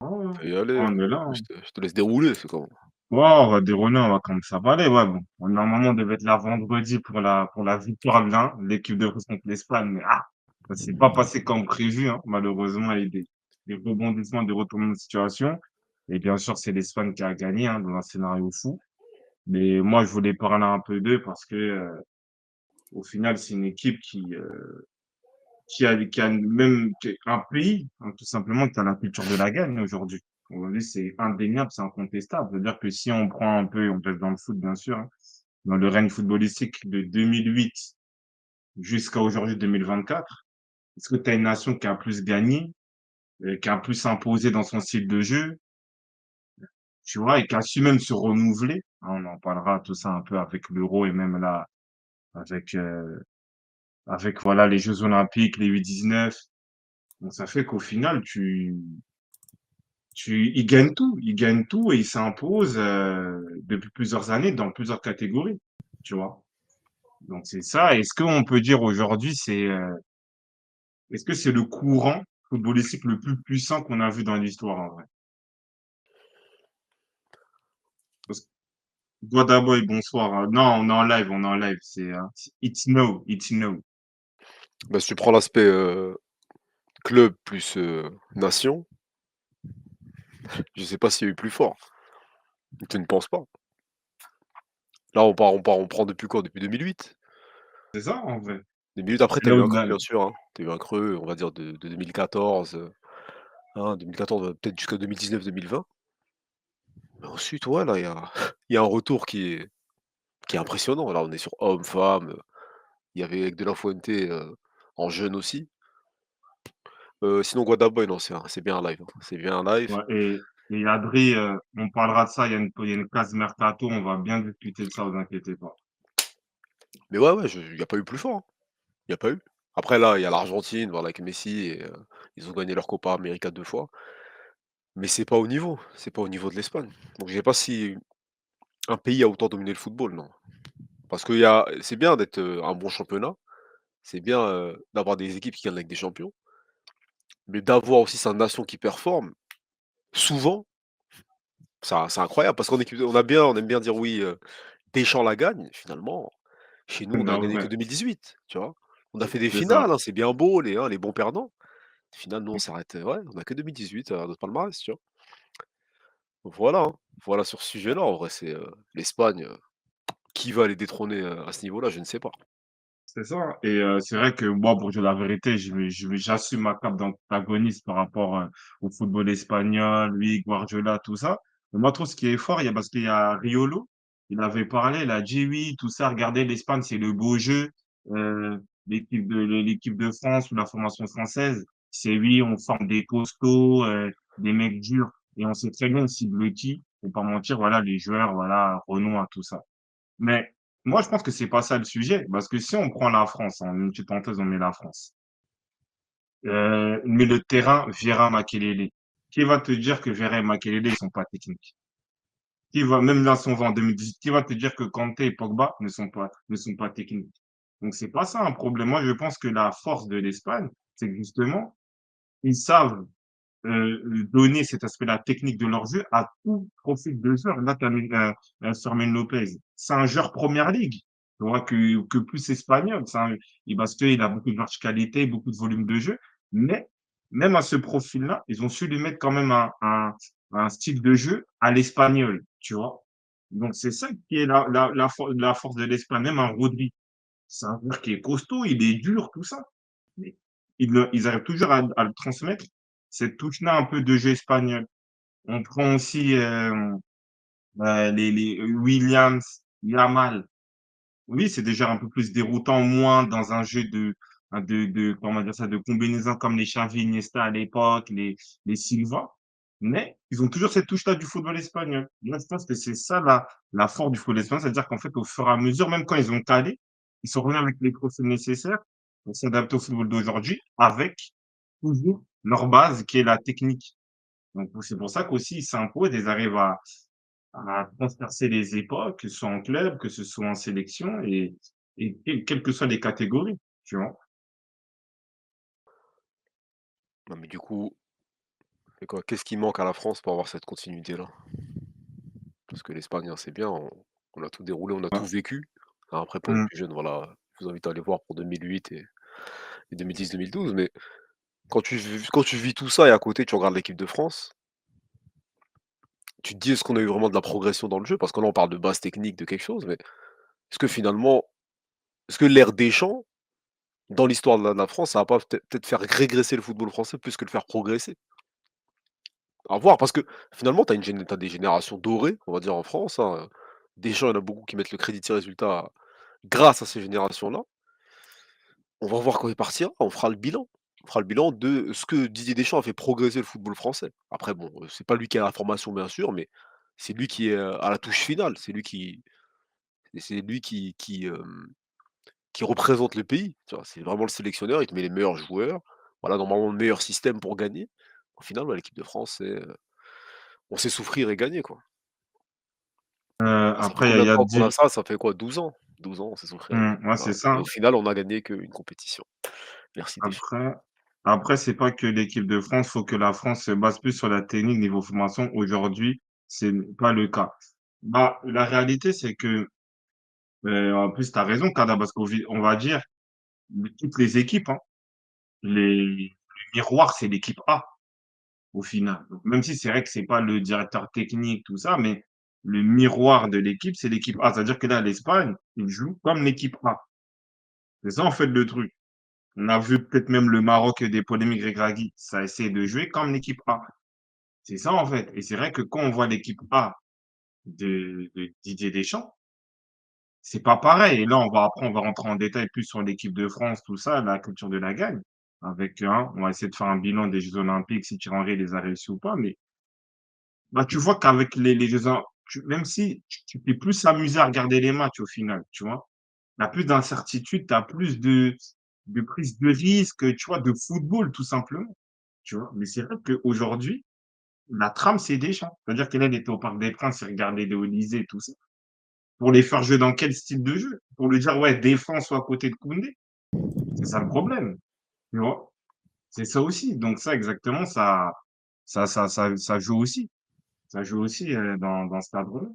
ouais, Tu peux y aller, on est là, hein. je te laisse dérouler, c'est comme Ouais, on va dérouler, on va commencer à parler. Ouais, bon. Normalement, on devait être là vendredi pour la victoire de l'Inde, l'équipe de France contre l'Espagne. Mais ça s'est pas passé comme prévu, hein. Malheureusement, il y a eu des rebondissements, des retournements de situation. Et bien sûr, c'est l'Espagne qui a gagné, hein, dans un scénario fou. Mais moi, je voulais parler un peu d'eux parce que, au final, c'est une équipe qui a même un pays, hein, tout simplement, qui a la culture de la gagne aujourd'hui. Aujourd'hui, c'est indéniable, c'est incontestable. C'est-à-dire que si on prend un peu, on reste dans le foot, bien sûr, hein, dans le règne footballistique de 2008 jusqu'à aujourd'hui 2024, est-ce que tu as une nation qui a plus gagné, qui a plus imposé dans son style de jeu, tu vois, et qui a su même se renouveler, hein, on en parlera tout ça un peu avec l'Euro et même là, avec, voilà, les Jeux Olympiques, les U19. Donc, ça fait qu'au final, il gagne tout et il s'impose depuis plusieurs années dans plusieurs catégories, tu vois. Donc c'est ça. Est-ce qu'on peut dire aujourd'hui, est-ce que c'est le courant footballistique le plus puissant qu'on a vu dans l'histoire en vrai? Parce que Boy, bonsoir. Non, on est en live, on est en live. It's no, it's no. bah, si tu prends l'aspect, club plus, nation, je sais pas s'il y a eu plus fort. Tu ne penses pas? Là, on prend depuis quoi? Depuis 2008? C'est ça en vrai. 2008 après C'est tu as là eu où un creux là, bien sûr, hein. Tu as eu un creux, on va dire de 2014, 2014, peut-être jusqu'à 2019-2020. Mais ensuite, ouais, là, il y a il y a un retour qui est impressionnant. Là, on est sur hommes, femmes, il y avait avec De La Fuente, en jeune aussi. Sinon Guada Boy, non, c'est bien un live, hein. C'est bien un live. ouais, et Adri, on parlera de ça. Il y a une case mercato. On va bien discuter de ça, vous inquiétez pas. Mais ouais, ouais, je il y a pas eu plus fort, hein. Il y a pas eu. Après là, il y a l'Argentine, voilà, avec Messi et ils ont gagné leur Copa América 2 fois. Mais c'est pas au niveau de l'Espagne. Donc je sais pas si un pays a autant dominé le football, non. Parce c'est bien d'être, un bon championnat, c'est bien, d'avoir des équipes qui gagnent avec des champions, mais d'avoir aussi sa nation qui performe, souvent, ça c'est incroyable parce on aime bien dire: «Oui, Deschamps la gagne». Finalement, chez nous, on Mais a en gagné que vrai, 2018, tu vois? On a fait des c'est ça. finales, hein, c'est bien beau les bons perdants. Final, nous, on s'arrête, ouais, on a que 2018 à notre palmarès, tu vois? Voilà, hein. Voilà sur ce sujet-là, en vrai, l'Espagne, qui va les détrôner, à ce niveau-là? Je ne sais pas. C'est ça et c'est vrai que moi, pour dire la vérité, j'assume ma cape d'antagoniste par rapport, au football espagnol, lui, Guardiola, tout ça. Mais moi, je trouve ce qui est fort, il y a parce qu'il y a Riolo, il avait parlé, il a dit: «Oui, tout ça, regardez l'Espagne, c'est le beau jeu, l'équipe de France ou la formation française, c'est oui, on forme des costauds, des mecs durs et on sait très bien on cible qui». Faut pas mentir, voilà, les joueurs, voilà, Renoir, tout ça. Mais moi, je pense que c'est pas ça le sujet, parce que si on prend la France, en une petite parenthèse, on met la France, milieu de terrain, Vieira, Makelele. Qui va te dire que Vieira et Makelele, ils sont pas techniques? Qui va, même là, si on va en 2018, qui va te dire que Kanté et Pogba ne sont pas techniques? Donc, c'est pas ça un problème. Moi, je pense que la force de l'Espagne, c'est que justement, ils savent donner cet aspect-là technique de leur jeu à tout profil de joueur. Là, tu as Fermin Lopez. C'est un joueur première ligue. Tu vois, que plus espagnol. Parce qu'il a beaucoup de verticalité, beaucoup de volume de jeu. Mais même à ce profil-là, ils ont su lui mettre quand même un style de jeu à l'espagnol, tu vois. Donc, c'est ça qui est la force de l'Espagne. Même un Rodri, c'est un joueur qui est costaud, il est dur, tout ça. Mais ils arrivent toujours à le transmettre, cette touche-là un peu de jeu espagnol. On prend aussi les Williams, Yamal. Oui, c'est déjà un peu plus déroutant, moins dans un jeu comment dire ça, de combinaison comme les Xavi, Iniesta à l'époque, les Silva. Mais ils ont toujours cette touche-là du football espagnol. Moi, je pense que c'est ça la force du football espagnol, c'est-à-dire qu'en fait, au fur et à mesure, même quand ils ont calé, ils sont revenus avec les profils nécessaires pour s'adapter au football d'aujourd'hui avec toujours leur base qui est la technique. Donc, c'est pour ça qu'aussi ils s'imposent, ils arrivent à transpercer les époques, que ce soit en club, que ce soit en sélection et quelles que soient les catégories, tu vois? Non, mais du coup, Et quoi, qu'est-ce qui manque à la France pour avoir cette continuité-là? Parce que l'Espagne, hein, c'est bien, on a tout déroulé, on a tout Ouais. vécu. Hein, après pour les Mmh. plus jeunes, voilà, je vous invite à aller voir pour 2008 et 2010-2012, mais quand tu vis tout ça et à côté tu regardes l'équipe de France, tu te dis: «Est-ce qu'on a eu vraiment de la progression dans le jeu?» Parce que là on parle de base technique, de quelque chose, mais est-ce que finalement est-ce que l'ère Deschamps, dans l'histoire de la France, ça va pas peut-être faire régresser le football français plus que le faire progresser? À voir, parce que finalement, tu des générations dorées, on va dire en France, hein, Deschamps, il y en a beaucoup qui mettent le crédit de ses résultats grâce à ces générations-là. On va voir quand il partira, on fera le bilan. On fera le bilan de ce que Didier Deschamps a fait progresser le football français. Après bon, c'est pas lui qui a la formation bien sûr, mais c'est lui qui est, à la touche finale. C'est lui qui représente le pays, tu vois? C'est vraiment le sélectionneur, il te met les meilleurs joueurs, voilà, normalement le meilleur système pour gagner. Au final, ouais, l'équipe de France, on sait souffrir et gagner, quoi. Bah, ça fait Après, combien il de y a temps qu'on a di ça? Ça fait quoi? 12 ans? 12 ans, on sait souffrir et gagner, ouais, voilà, c'est ça, et au hein. final, on a gagné qu'une compétition. Merci Deschamps. Après c'est pas que l'équipe de France, faut que la France se base plus sur la technique niveau formation. Aujourd'hui, c'est pas le cas. Bah, la réalité, c'est que, en plus, tu as raison, Kada, parce on va dire, toutes les équipes, hein, le miroir, c'est l'équipe A, au final. Donc même si c'est vrai que c'est pas le directeur technique, tout ça, mais le miroir de l'équipe, c'est l'équipe A. C'est-à-dire que là, l'Espagne, ils jouent comme l'équipe A. C'est ça, en fait, le truc. On a vu peut-être même le Maroc des polémiques Regragui, ça essaie de jouer comme l'équipe A. C'est ça, en fait. Et c'est vrai que quand on voit l'équipe A de Didier Deschamps, c'est pas pareil. Et là, on va rentrer en détail plus sur l'équipe de France, tout ça, la culture de la gagne. Avec, hein, on va essayer de faire un bilan des Jeux Olympiques, si Thierry Henry les a réussi ou pas. Mais bah, tu vois qu'avec les Jeux Olympiques, même si tu t'es plus amusé à regarder les matchs au final, tu vois, tu as plus d'incertitude, tu as plus de prise de risque, tu vois, de football, tout simplement. Tu vois? Mais c'est vrai qu'aujourd'hui, la trame, c'est Deschamps. C'est-à-dire que là, il était au Parc des Princes, il regardait le Élysée, tout ça. Pour les faire jouer dans quel style de jeu? Pour lui dire: «Ouais, défends, sois à côté de Koundé». C'est ça le problème, tu vois? C'est ça aussi. Donc ça, exactement, ça joue aussi. Ça joue aussi, dans ce cadre-là.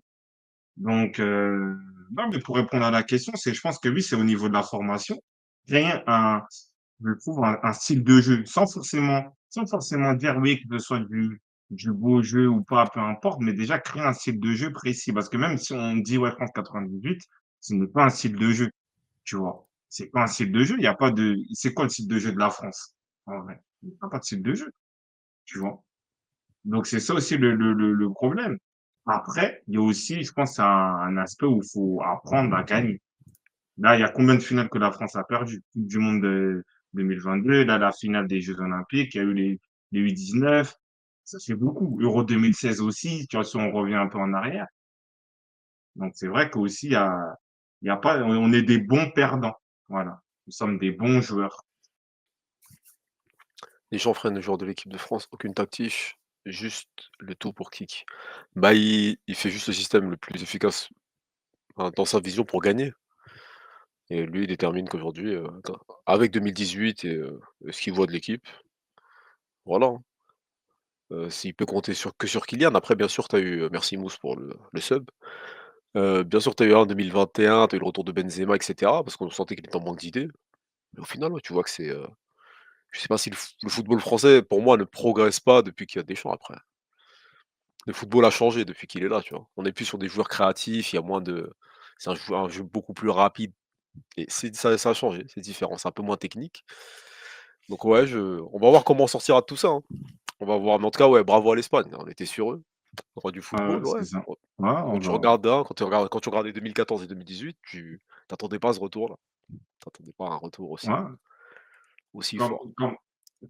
Donc non, mais pour répondre à la question, c'est je pense que oui, c'est au niveau de la formation. Créer je trouve un style de jeu sans forcément dire oui, que ce soit du beau jeu ou pas, peu importe, mais déjà créer un style de jeu précis. Parce que même si on dit: «Ouais, France 98», ce n'est pas un style de jeu, tu vois? C'est pas un style de jeu, il y a pas de c'est quoi le style de jeu de la France, en vrai? Il y a pas de style de jeu, tu vois? Donc c'est ça aussi le problème. Après, il y a aussi, je pense, un aspect où il faut apprendre à gagner. Là, il y a combien de finales que la France a perdues? Coupe du monde de 2022, là, la finale des Jeux olympiques, il y a eu les U19, ça fait beaucoup. Euro 2016 aussi, tu vois, si on revient un peu en arrière. Donc c'est vrai qu'aussi il y a pas on est des bons perdants. Voilà, nous sommes des bons joueurs. Deschamps freine le joueur de l'équipe de France, aucune tactique, juste le tout pour kick. Bah, il fait juste le système le plus efficace, hein, dans sa vision pour gagner, et lui, il détermine qu'aujourd'hui, avec 2018 et ce qu'il voit de l'équipe, voilà, hein. S'il peut compter sur Kylian. Après bien sûr, tu as eu, merci Mousse pour le sub. Bien sûr, tu as eu un en 2021, tu as eu le retour de Benzema et cetera, parce qu'on sentait qu'il était en manque d'idées. Mais au final, ouais, tu vois que je sais pas si le football français, pour moi, ne progresse pas depuis qu'il y a Deschamps après. Le football a changé depuis qu'il est là, tu vois? On est plus sur des joueurs créatifs, il y a moins de c'est un jeu beaucoup plus rapide, et ça a changé, c'est différent, c'est un peu moins technique. Donc ouais, je on va voir comment on sortira de tout ça, hein. On va voir, mais en tout cas, ouais, bravo à l'Espagne, on était sur eux. Roi du football, ouais. C'est ça. Ouais. Ouais, Quand on tu va regardes, hein, quand tu regardais 2014 et 2018, tu t'attendais pas à ce retour-là. T'attendais pas à un retour ouais, aussi comme fort. comme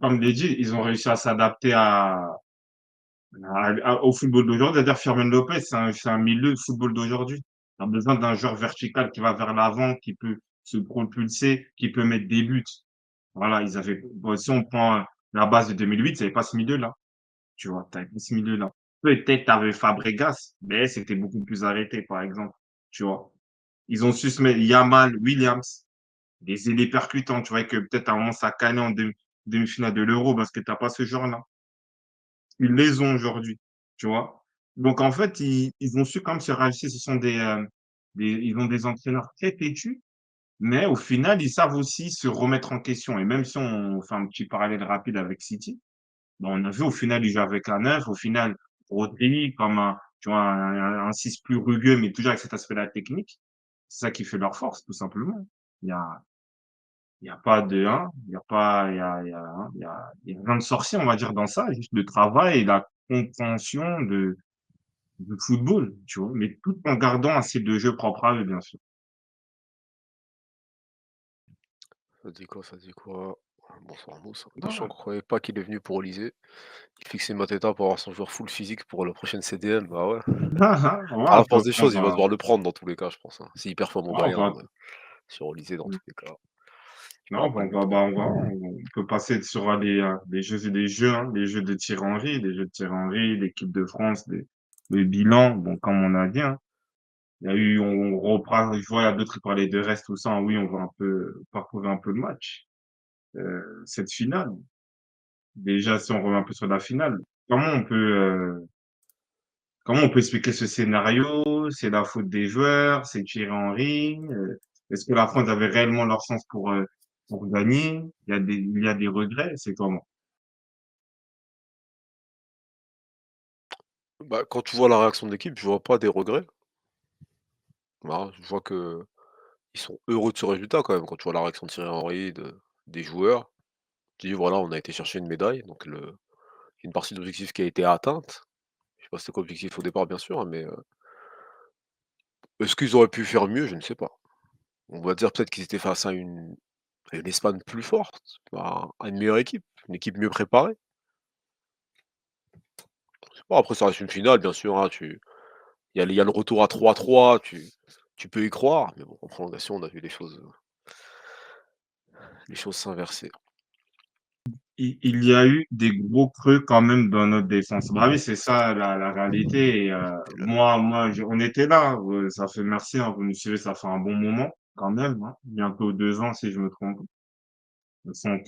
comme l'a dit, ils ont réussi à s'adapter au football d'aujourd'hui, c'est-à-dire Fermin Lopez, c'est un milieu de football d'aujourd'hui. Tu as besoin d'un joueur vertical qui va vers l'avant, qui peut se propulser, qui peut mettre des buts. Voilà, ils avaient bon, si on prend la base de 2008, il y avait pas ce milieu-là, tu vois? Tu avais pas ce milieu-là. Peut-être tu avais Fabregas, mais c'était beaucoup plus arrêté, par exemple, tu vois? Ils ont su se mettre Yamal, Williams, des ailiers percutants, tu vois? Que peut-être à un moment ça cannait en demi-finale de l'Euro parce que tu as pas ce joueur-là. ils les ont aujourd'hui, tu vois? Donc en fait, ils ont su quand même se racheter. Ce sont ils ont des entraîneurs très têtus, mais au final, ils savent aussi se remettre en question et même si on fait un petit parallèle rapide avec City, bah, on a vu au final, ils jouent avec un 9. Au final, Rodri comme un tu vois, un 6 plus rugueux, mais toujours avec cet aspect-là technique. C'est ça qui fait leur force, tout simplement. Il y a il y a pas de hein, il y a pas il y a hein, il y a rien de sorcier, on va dire, dans ça, juste le travail et la compréhension de du football, tu vois? Mais tout en gardant un style de jeu propre à eux, bien sûr. Ça dit quoi, ça dit quoi? Bonsoir Mousse. Deschamps Ah, croyait pas qu'il est venu pour Olysée. Il fixait Mateta pour avoir son joueur full physique pour la prochaine CDM. Bah ouais. ouais, Par la force des choses, il va devoir le prendre dans tous les cas, je pense, hein. S'il performe au ouais, on Bayern, va sur Olysée dans tous les cas, il non, pourra pas le mettre. on peut passer sur les jeux, hein, les jeux de Thierry Henry, les jeux de Thierry Henry, l'équipe de France, le bilan. Bon, comme on a dit, hein, il y a eu, on reprend, je vois, il y a d'autres qui parlaient de reste, tout ça. Oui, on va un peu parcourir un peu le match. Cette finale, déjà, si on revient un peu sur la finale, comment on peut, comment on peut expliquer ce scénario? C'est la faute des joueurs, c'est Thierry Henry. Est-ce que la France avait réellement leur chance pour gagner? Il y a des regrets, c'est comment? Bah, quand tu vois la réaction de l'équipe, je vois pas des regrets. Voilà, je vois que ils sont heureux de ce résultat quand même, quand tu vois la réaction de Thierry Henry, des joueurs. Tu dis: «Voilà, on a été chercher une médaille», donc une partie de l'objectif qui a été atteinte. Je sais pas c'était quoi l'objectif au départ bien sûr, hein, mais est-ce qu'ils auraient pu faire mieux? Je ne sais pas. On va dire peut-être qu'ils étaient face à une Espagne plus forte, à une meilleure équipe, une équipe mieux préparée. Bon après ça reste une finale bien sûr, hein, il y a le retour à 3-3, tu peux y croire, mais bon en prolongation on a vu les choses s'inverser. Il y a eu des gros creux quand même dans notre défense. Bah oui, c'est ça la réalité. Et, Et là on était là. Ça fait merci, hein, vous nous suivez, ça fait un bon moment quand même, hein, bientôt 2 ans si je me trompe.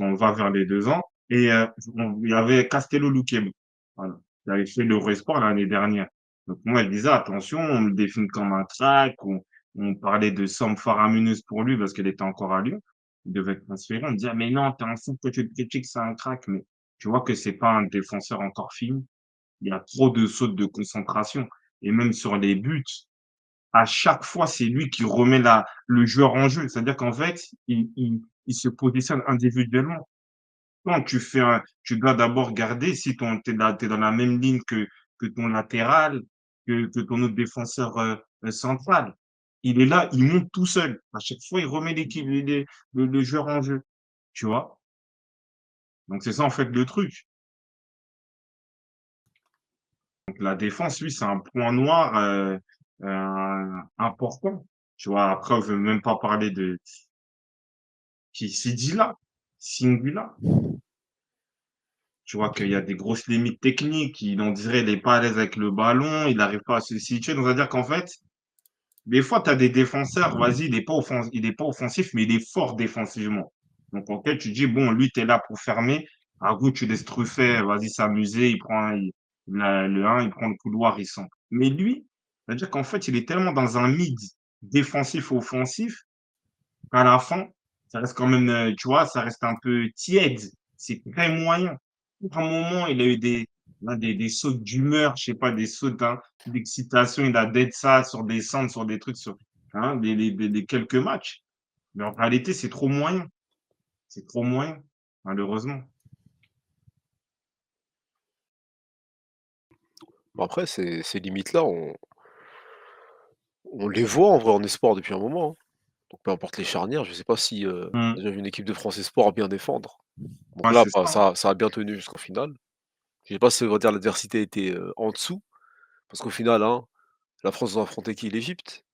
On va vers les 2 ans. Et il y avait Castello Luqueba, voilà, qui avait fait l'Euro-Espoir l'année dernière. Donc moi, je disais, attention, on me définit comme un crack, on parlait de somme faramineuse pour lui parce qu'il était encore à Lyon. Il devait être transféré. On me disait, mais non, t'es un fou que tu le critiques, c'est un crack. Mais tu vois que c'est pas un défenseur encore fini. Il y a trop de sautes de concentration. Et même sur les buts, à chaque fois, c'est lui qui remet le joueur en jeu. C'est-à-dire qu'en fait, il se positionne individuellement. Quand tu dois d'abord garder si t'es dans la même ligne que ton latéral, que ton autre défenseur central. Il est là, il monte tout seul. À chaque fois, il remet le joueur en jeu. Tu vois? Donc c'est ça en fait le truc. Donc la défense, lui, c'est un point noir important. Tu vois? Après, on veut même pas parler de qui s'est dit là, Singuila. Tu vois qu'il y a des grosses limites techniques, on dirait il est pas à l'aise avec le ballon, il n'arrive pas à se situer. Donc, c'est-à-dire qu'en fait, des fois, tu as des défenseurs, vas-y, il est pas offensif, mais il est fort défensivement. Donc, en fait, tu dis, bon, lui, tu es là pour fermer. À goût, tu laisses Truffert, vas-y, s'amuser, le 1, il prend le couloir, il sent. Mais lui, c'est-à-dire qu'en fait, il est tellement dans un mid défensif-offensif à la fin, ça reste quand même, tu vois, ça reste un peu tiède. C'est très moyen. À un moment, il a eu des sautes d'humeur, je sais pas, des sautes d'excitation. Il a d'être ça sur des centres, sur des trucs, sur hein, des quelques matchs. Mais en réalité, c'est trop moyen. C'est trop moyen, malheureusement. bon après ces limites-là, on les voit en vrai en espoir depuis un moment, hein. Donc peu importe les charnières, je sais pas si, on a Mmh. déjà vu une équipe de France espoir bien défendre. Donc Ouais, là, c'est bah, ça, hein. ça a bien tenu jusqu'au final. Je sais pas si on va dire l'adversité était, en dessous, parce qu'au final, hein, la France a affronté qui? L'Égypte.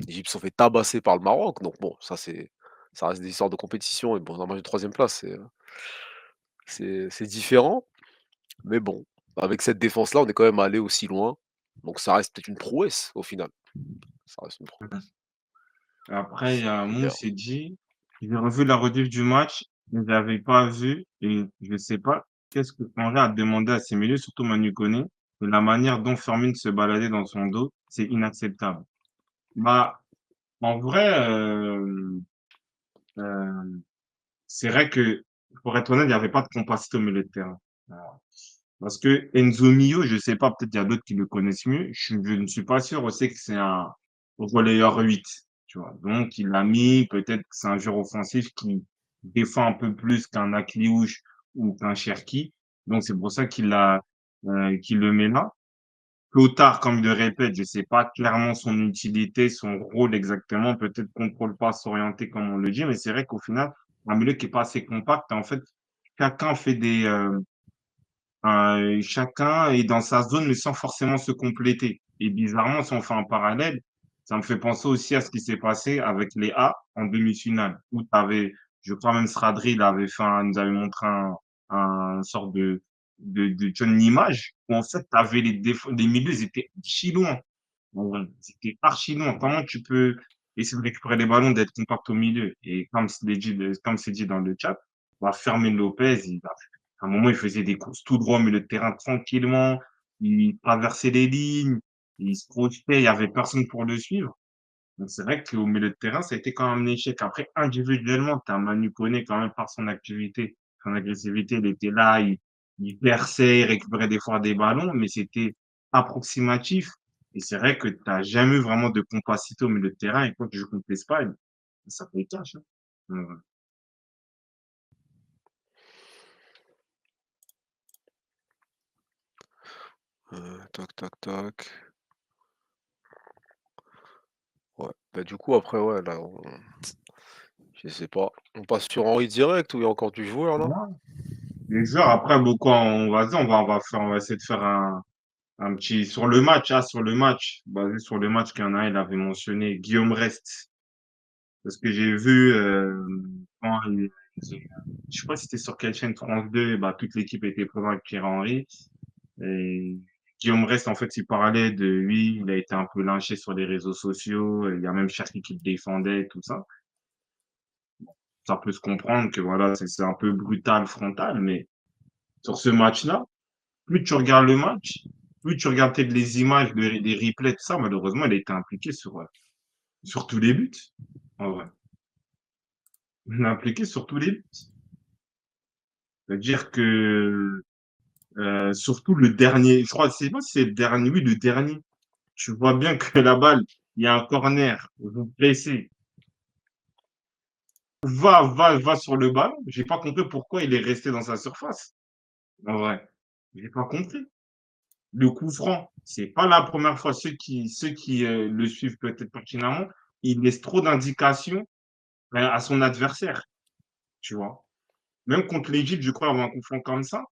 L'Égypte se sont fait tabasser par le Maroc, donc bon, ça reste des histoires de compétition et bon, on a mangé 3e place, c'est différent, mais bon, avec cette défense-là, on est quand même allé aussi loin, donc ça reste peut-être une prouesse au final. Ça reste une prouesse. Après, il y a un On mot, verra. c'est dit, j'ai revu la rediff du match, je ne l'avais pas vu et je sais pas. qu'est-ce que Henry a demandé à ses milieux, surtout Manu Koné, de la manière dont Fermin se baladait dans son dos, c'est inacceptable. Bah, en vrai, euh, c'est vrai que, pour être honnête, il n'y avait pas de compacité au milieu de terrain. Voilà. Parce que Enzo Mio, je sais pas, peut-être il y a d'autres qui le connaissent mieux. Je ne suis pas sûr aussi que c'est un relayeur 8, tu vois. Donc, il l'a mis, peut-être que c'est un joueur offensif qui défend un peu plus qu'un Akliouche ou qu'un Cherki. Donc, c'est pour ça qu'il le met là. Clotard, comme il le répète, je sais pas clairement son utilité, son rôle exactement. Peut-être contrôle pas s'orienter comme on le dit, mais c'est vrai qu'au final, un milieu qui est pas assez compact, en fait, chacun fait chacun est dans sa zone, mais sans forcément se compléter. Et bizarrement, si on fait un parallèle, ça me fait penser aussi à ce qui s'est passé avec les A en demi-finale, où tu avais, je crois même Sradri, il avait nous avait montré un sort une image, où en fait, tu avais les milieux, ils étaient archi loin. En vrai, c'était archi loin. Comment tu peux essayer de récupérer les ballons, d'être compact au milieu? Et comme c'est dit dans le chat, bah, Fermin Lopez, à un moment, il faisait des courses tout droit au milieu de terrain tranquillement. Il traversait les lignes. Il se projetait. Il y avait personne pour le suivre. Donc, c'est vrai qu'au milieu de terrain, ça a été quand même un échec. Après, individuellement, tu as Manu Koné quand même par son activité, son agressivité. Il était là, il perçait, il récupérait des fois des ballons, mais c'était approximatif. Et c'est vrai que tu n'as jamais eu vraiment de compacité au milieu de terrain. Et quand tu joues contre l'Espagne, ça fait cash, hein. Donc, Tac, tac, tac. Ouais. Bah, du coup, après, ouais, là, je sais pas. On passe sur Henry direct ou il y a encore du joueur là? voilà. Les joueurs, après, beaucoup, on va dire, on va essayer de faire un petit, sur le match, basé sur le match qu'il y en a, il avait mentionné Guillaume Rest. Parce que j'ai vu, quand je sais pas si c'était sur quelle chaîne France 2, bah, toute l'équipe était présente avec Pierre Henry. Et Guillaume Rest, en fait, il parlait de lui, il a été un peu lynché sur les réseaux sociaux, il y a même Cherki qui le défendait, tout ça. Ça peut se comprendre que voilà, c'est un peu brutal, frontal, mais sur ce match-là, plus tu regardes le match, plus tu regardes peut-être les images, des replays, tout ça, malheureusement, il a été impliqué sur tous les buts, en vrai. Il est impliqué sur tous les buts. C'est-à-dire que, surtout le dernier, je crois, je sais pas si c'est le dernier, oui, le dernier. Tu vois bien que la balle, il y a un corner, vous pressez, va sur le ballon. J'ai pas compris pourquoi il est resté dans sa surface. En vrai, j'ai pas compris. Le coup franc, c'est pas la première fois. Ceux qui le suivent peut-être pertinemment, il laisse trop d'indications à son adversaire, tu vois. Même contre l'Égypte, je crois, avoir un coup franc comme ça.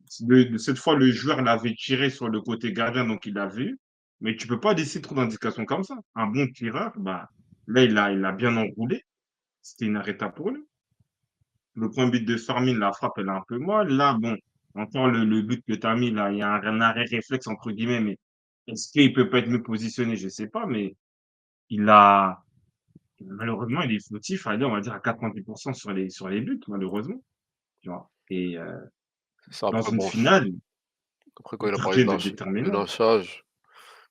Cette fois, le joueur l'avait tiré sur le côté gardien, donc il l'a vu. Mais tu peux pas laisser trop d'indications comme ça. Un bon tireur, bah, là, il a bien enroulé. C'était inarrêtable pour lui. Le point but de Fermin, la frappe, elle est un peu molle. Là, bon, encore le but que tu as mis, là, il y a un arrêt réflexe, entre guillemets, mais est-ce qu'il peut pas être mieux positionné? Je sais pas, mais il a, malheureusement, il est fautif, allez, on va dire à 90% sur les buts, malheureusement, tu vois. Et C'est ça, dans après une bon, finale, après quand il il a peut parlé rien de de de déterminant. lynchage,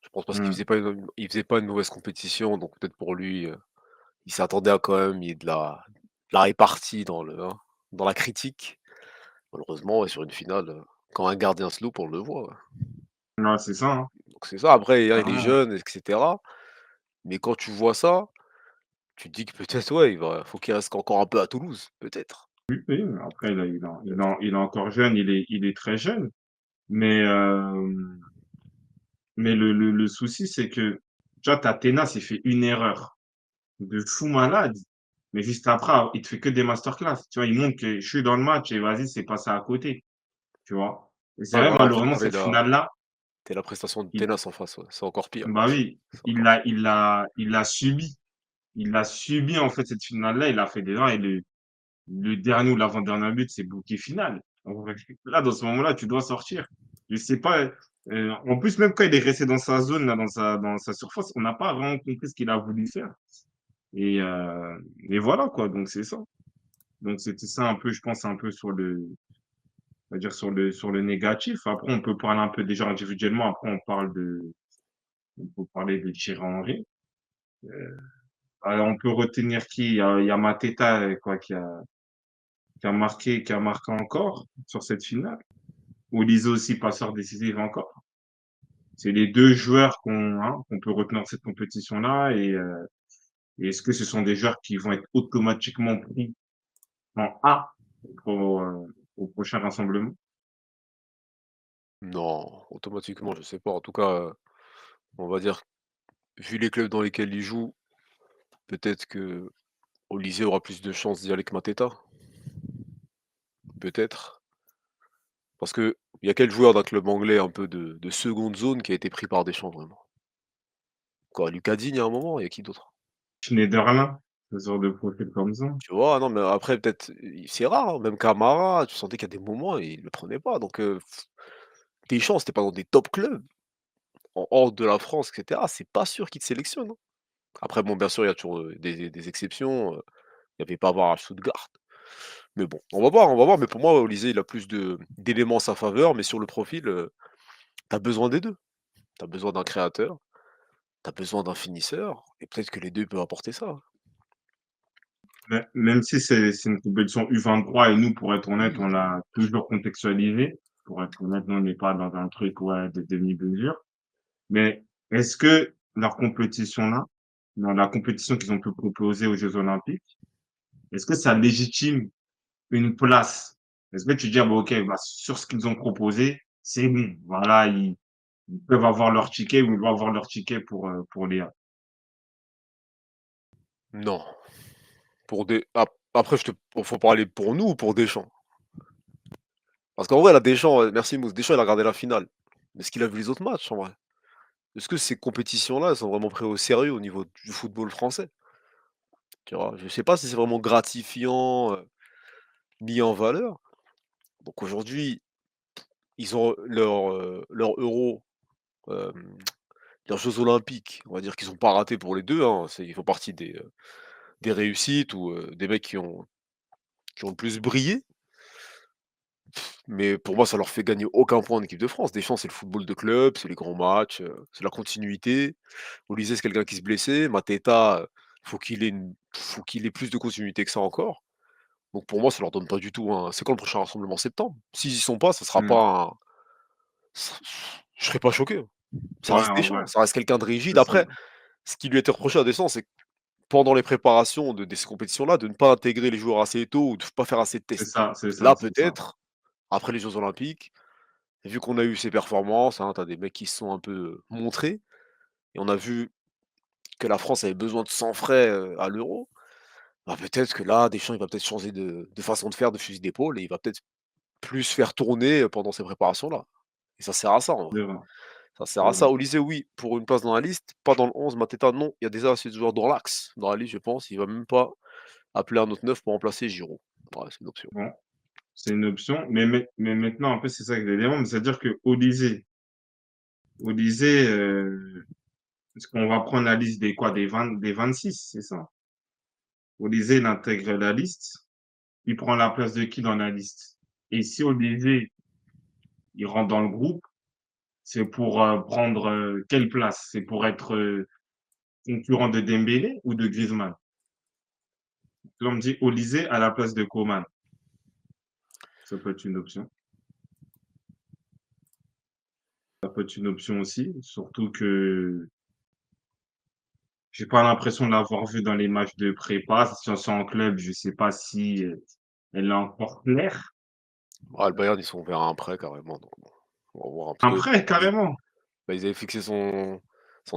je pense parce qu'il Hmm. faisait pas il faisait pas une mauvaise compétition, donc peut-être pour lui, il s'attendait à quand même il y ait de la répartie dans le hein, dans la critique. Malheureusement, ouais, sur une finale, quand un gardien se loupe, on le voit, ouais. Ouais, c'est ça, hein. Donc c'est ça, après, hein, il est Clairement. jeune et cetera, mais quand tu vois ça, tu te dis que peut-être, ouais, faut qu'il reste encore un peu à Toulouse, peut-être, Oui, oui, mais après, peut-être. il est encore jeune, il est très jeune. Mais, le souci, c'est que, tu vois, Tatenas, il fait une erreur de fou malade. Mais juste après, il te fait que des masterclass. Tu vois, il montre que je suis dans le match et vas-y, c'est passé à côté. Tu vois. Et c'est Ouais, vrai, voilà, en fait, malheureusement, cette finale-là, tu la prestation de il, Tenas en face, ouais, c'est encore pire. bah oui, C'est encore pire. il l'a subi. Il a subi, en fait, cette finale-là. Il a fait des erreurs et le dernier ou l'avant-dernier but, c'est bouquet final. En vrai, là, dans ce moment-là, tu dois sortir. Je sais pas. En plus, même quand il est resté dans sa zone, là, dans sa surface, on n'a pas vraiment compris ce qu'il a voulu faire. Et, et voilà, quoi. Donc, c'est ça. Donc, c'était ça un peu, je pense, un peu sur C'est-à-dire sur le négatif. Après, on peut parler un peu des gens individuellement. Après, on peut parler de Thierry Henry. On peut retenir qui? Il y a Mateta, quoi, qui a marqué encore sur cette finale. Olise aussi, passeur décisif encore. C'est les 2 joueurs qu'on peut retenir de cette compétition-là et est-ce que ce sont des joueurs qui vont être automatiquement pris en A au prochain rassemblement? Non, automatiquement, je sais pas. En tout cas, on va dire, vu les clubs dans lesquels il joue, peut-être que Olysée aura plus de chances d'y aller que Mateta, peut-être. Parce que il y a quel joueur d'un club anglais un peu de seconde zone qui a été pris par Deschamps vraiment? Quoi, Lucas Digne à un moment, il y a qui d'autre? Schneiderlin, ce genre de profil comme ça. Tu vois? Non, mais après peut-être, c'est rare, hein, même Camara, tu sentais qu'il y a des moments, il le prenait pas donc Deschamps, c'était pas dans des top clubs, en hors de la France et cetera, c'est pas sûr qu'il te sélectionne, hein. Après bon, bien sûr, il y a toujours, des exceptions, il y avait Pavard à Stuttgart. Mais bon, on va voir, mais pour moi, Olysée, il a plus de d'éléments en sa faveur, mais sur le profil, tu besoin des 2. T'as besoin d'un créateur, t'as besoin d'un finisseur et peut-être que les 2 peuvent apporter ça, hein. Même si c'est une compétition U23 et nous, pour être honnête, on l'a toujours contextualisé. Pour être honnête, nous, on n'est pas dans un truc, ouais, de demi-mesure. Mais est-ce que leur compétition-là, dans la compétition qu'ils ont pu proposer aux Jeux olympiques, est-ce que ça légitime une place? Est-ce que tu dis: «Ah bah, OK, bah, sur ce qu'ils ont proposé, c'est bon, voilà, ils peuvent avoir leur ticket ou ils vont avoir leur ticket pour l'EA»? Non, pour des après je te faut parler pour nous ou pour Deschamps? Parce qu'en vrai là, Deschamps, merci Mousse, Deschamps il a regardé la finale. Mais est-ce qu'il a vu les autres matchs en vrai? Est-ce que ces compétitions-là, elles sont vraiment prises au sérieux au niveau du football français? Tu vois? Je sais pas si c'est vraiment gratifiant, mis en valeur. Donc aujourd'hui, ils ont leur Euro, hem, leurs jeux olympiques, on va dire qu'ils ont pas raté pour les 2, hein, ils font partie des réussites ou, des mecs qui ont le plus brillé. Mais pour moi, ça leur fait gagner aucun point en équipe de France. Deschamps, c'est le football de club, c'est les grands matchs, c'est la continuité. Olysée, c'est quelqu'un qui se blessait. Mateta, faut qu'il ait plus de continuité que ça encore. Donc pour moi, ça leur donne pas du tout un c'est quand le prochain rassemblement? Septembre. S'ils y sont pas, ça sera Mmh. pas un ça je serais pas choqué, hein. Ça Ouais, reste en vrai, Deschamps, ça reste quelqu'un de rigide. c'est ça. Après, ce qui lui a été reproché à Deschamps, c'est que pendant les préparations de ces compétitions-là, de ne pas intégrer les joueurs assez tôt ou de pas faire assez de C'est tests. ça, c'est ça, Là, c'est ça. peut-être, après les jeux olympiques, vu qu'on a eu ces performances, hein, tu des mecs qui se sont un peu, montrés et on a vu que la France avait besoin de sang frais, à l'Euro, bah, peut-être que là, Deschamps, il va peut-être changer de façon de faire, de fusil d'épaule et il va peut-être plus faire tourner, pendant ces préparations-là et ça sert à ça, en vrai. C'est vrai, Ça sert c'est à vrai. ça. Olysée, oui, pour une place dans la liste, pas dans le 11. Mateta, non. Il y a déjà assez de joueurs dans l'axe, dans la liste, je pense. Il va même pas appeler un autre neuf pour remplacer Giroud. Ouais, c'est une option. Bon, c'est une option, mais maintenant, un peu, c'est ça que j'allais dire, mais c'est-à-dire qu'Olysée, est-ce qu'on va prendre la liste des quoi? Des 26, c'est ça? Olysée, il intègre la liste, il prend la place de qui dans la liste? Et si Olysée, il rentre dans le groupe, c'est pour prendre quelle place? C'est pour être concurrent de Dembélé ou de Griezmann? Là, on me dit Olysée à la place de Coman. Ça peut être une option. Ça peut être une option aussi, surtout que j'ai pas l'impression de l'avoir vu dans les matchs de prépa. Sa situation en club, je sais pas si elle est encore claire. Ah, le Bayern, ils sont vers un prêt carrément, donc bon, on va voir, hein, parce que Après, ils carrément. bah, ils avaient fixé son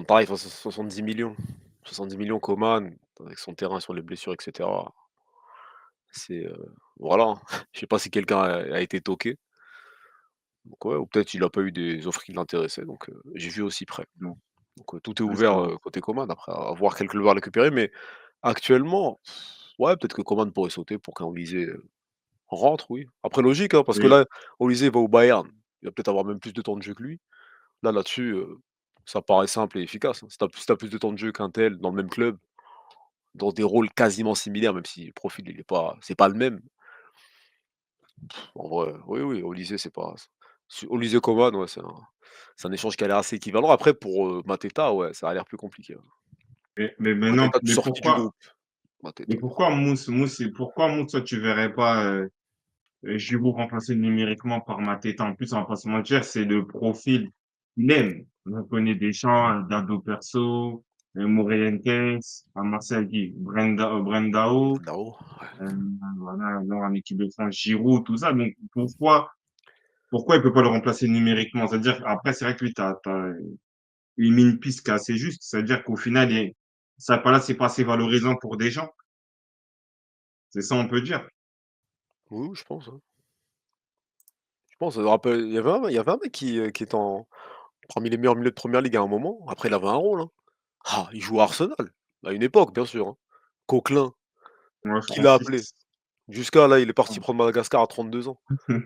tarif à 70 000 000. 70 000 000 Coman, avec son terrain sur les blessures, et cetera. C'est, voilà, hein. Je sais pas si quelqu'un a été toqué, donc ouais, ou peut-être il a pas eu des offres qui l'intéressaient, donc j'ai vu aussi prêt. Non, Donc tout est ouais, c'est ouvert, vrai. côté Coman, après à voir quel club va le récupérer, mais actuellement, ouais, peut-être que Coman pourrait sauter pour qu'un Olysée, rentre, oui. Après logique, hein, parce que Oui, là, Olysée va au Bayern, il va peut-être avoir même plus de temps de jeu que lui. Là-dessus, ça paraît simple et efficace, hein. Si tu plus de temps de jeu qu'un tel dans le même club, dans des rôles quasiment similaires, même si le profil il est pas c'est pas le même, En vrai, oui, oui, au lycée, c'est pas au lycée Coman, ouais, c'est un échange qui a l'air assez équivalent. Après pour, Mateta, ouais, ça a l'air plus compliqué, ouais. Mais non, Mateta sorti du groupe, mais Mateta. pourquoi pourquoi Mousse, toi, tu verrais pas Giroud remplacé numériquement par Mateta? En plus, on va pas se mentir, c'est le profil qu'il aime. On connaît Deschamps, Dado Perso, Morientes, à Marseille, qui, Brendao, Nao, ouais. euh, voilà, alors en équipe de France, Giroud, tout ça. Donc, pourquoi il peut pas le remplacer numériquement? C'est-à-dire, après, c'est vrai que lui, il met une piste qui est assez juste. C'est-à-dire qu'au final, ça, pas là, c'est pas assez valorisant pour des gens. C'est ça, on peut dire. Oui, oui, je pense, hein. Je pense, je me rappelle, il y avait un mec qui était parmi les meilleurs milieux de première ligue à un moment. Après, il avait un rôle, hein. Ah, il jouait à Arsenal, à une époque, bien sûr, hein. Coquelin, Ouais, qui l'a appelé? Francis. Jusqu'à là, il est parti prendre Madagascar à 32 ans. Ouais,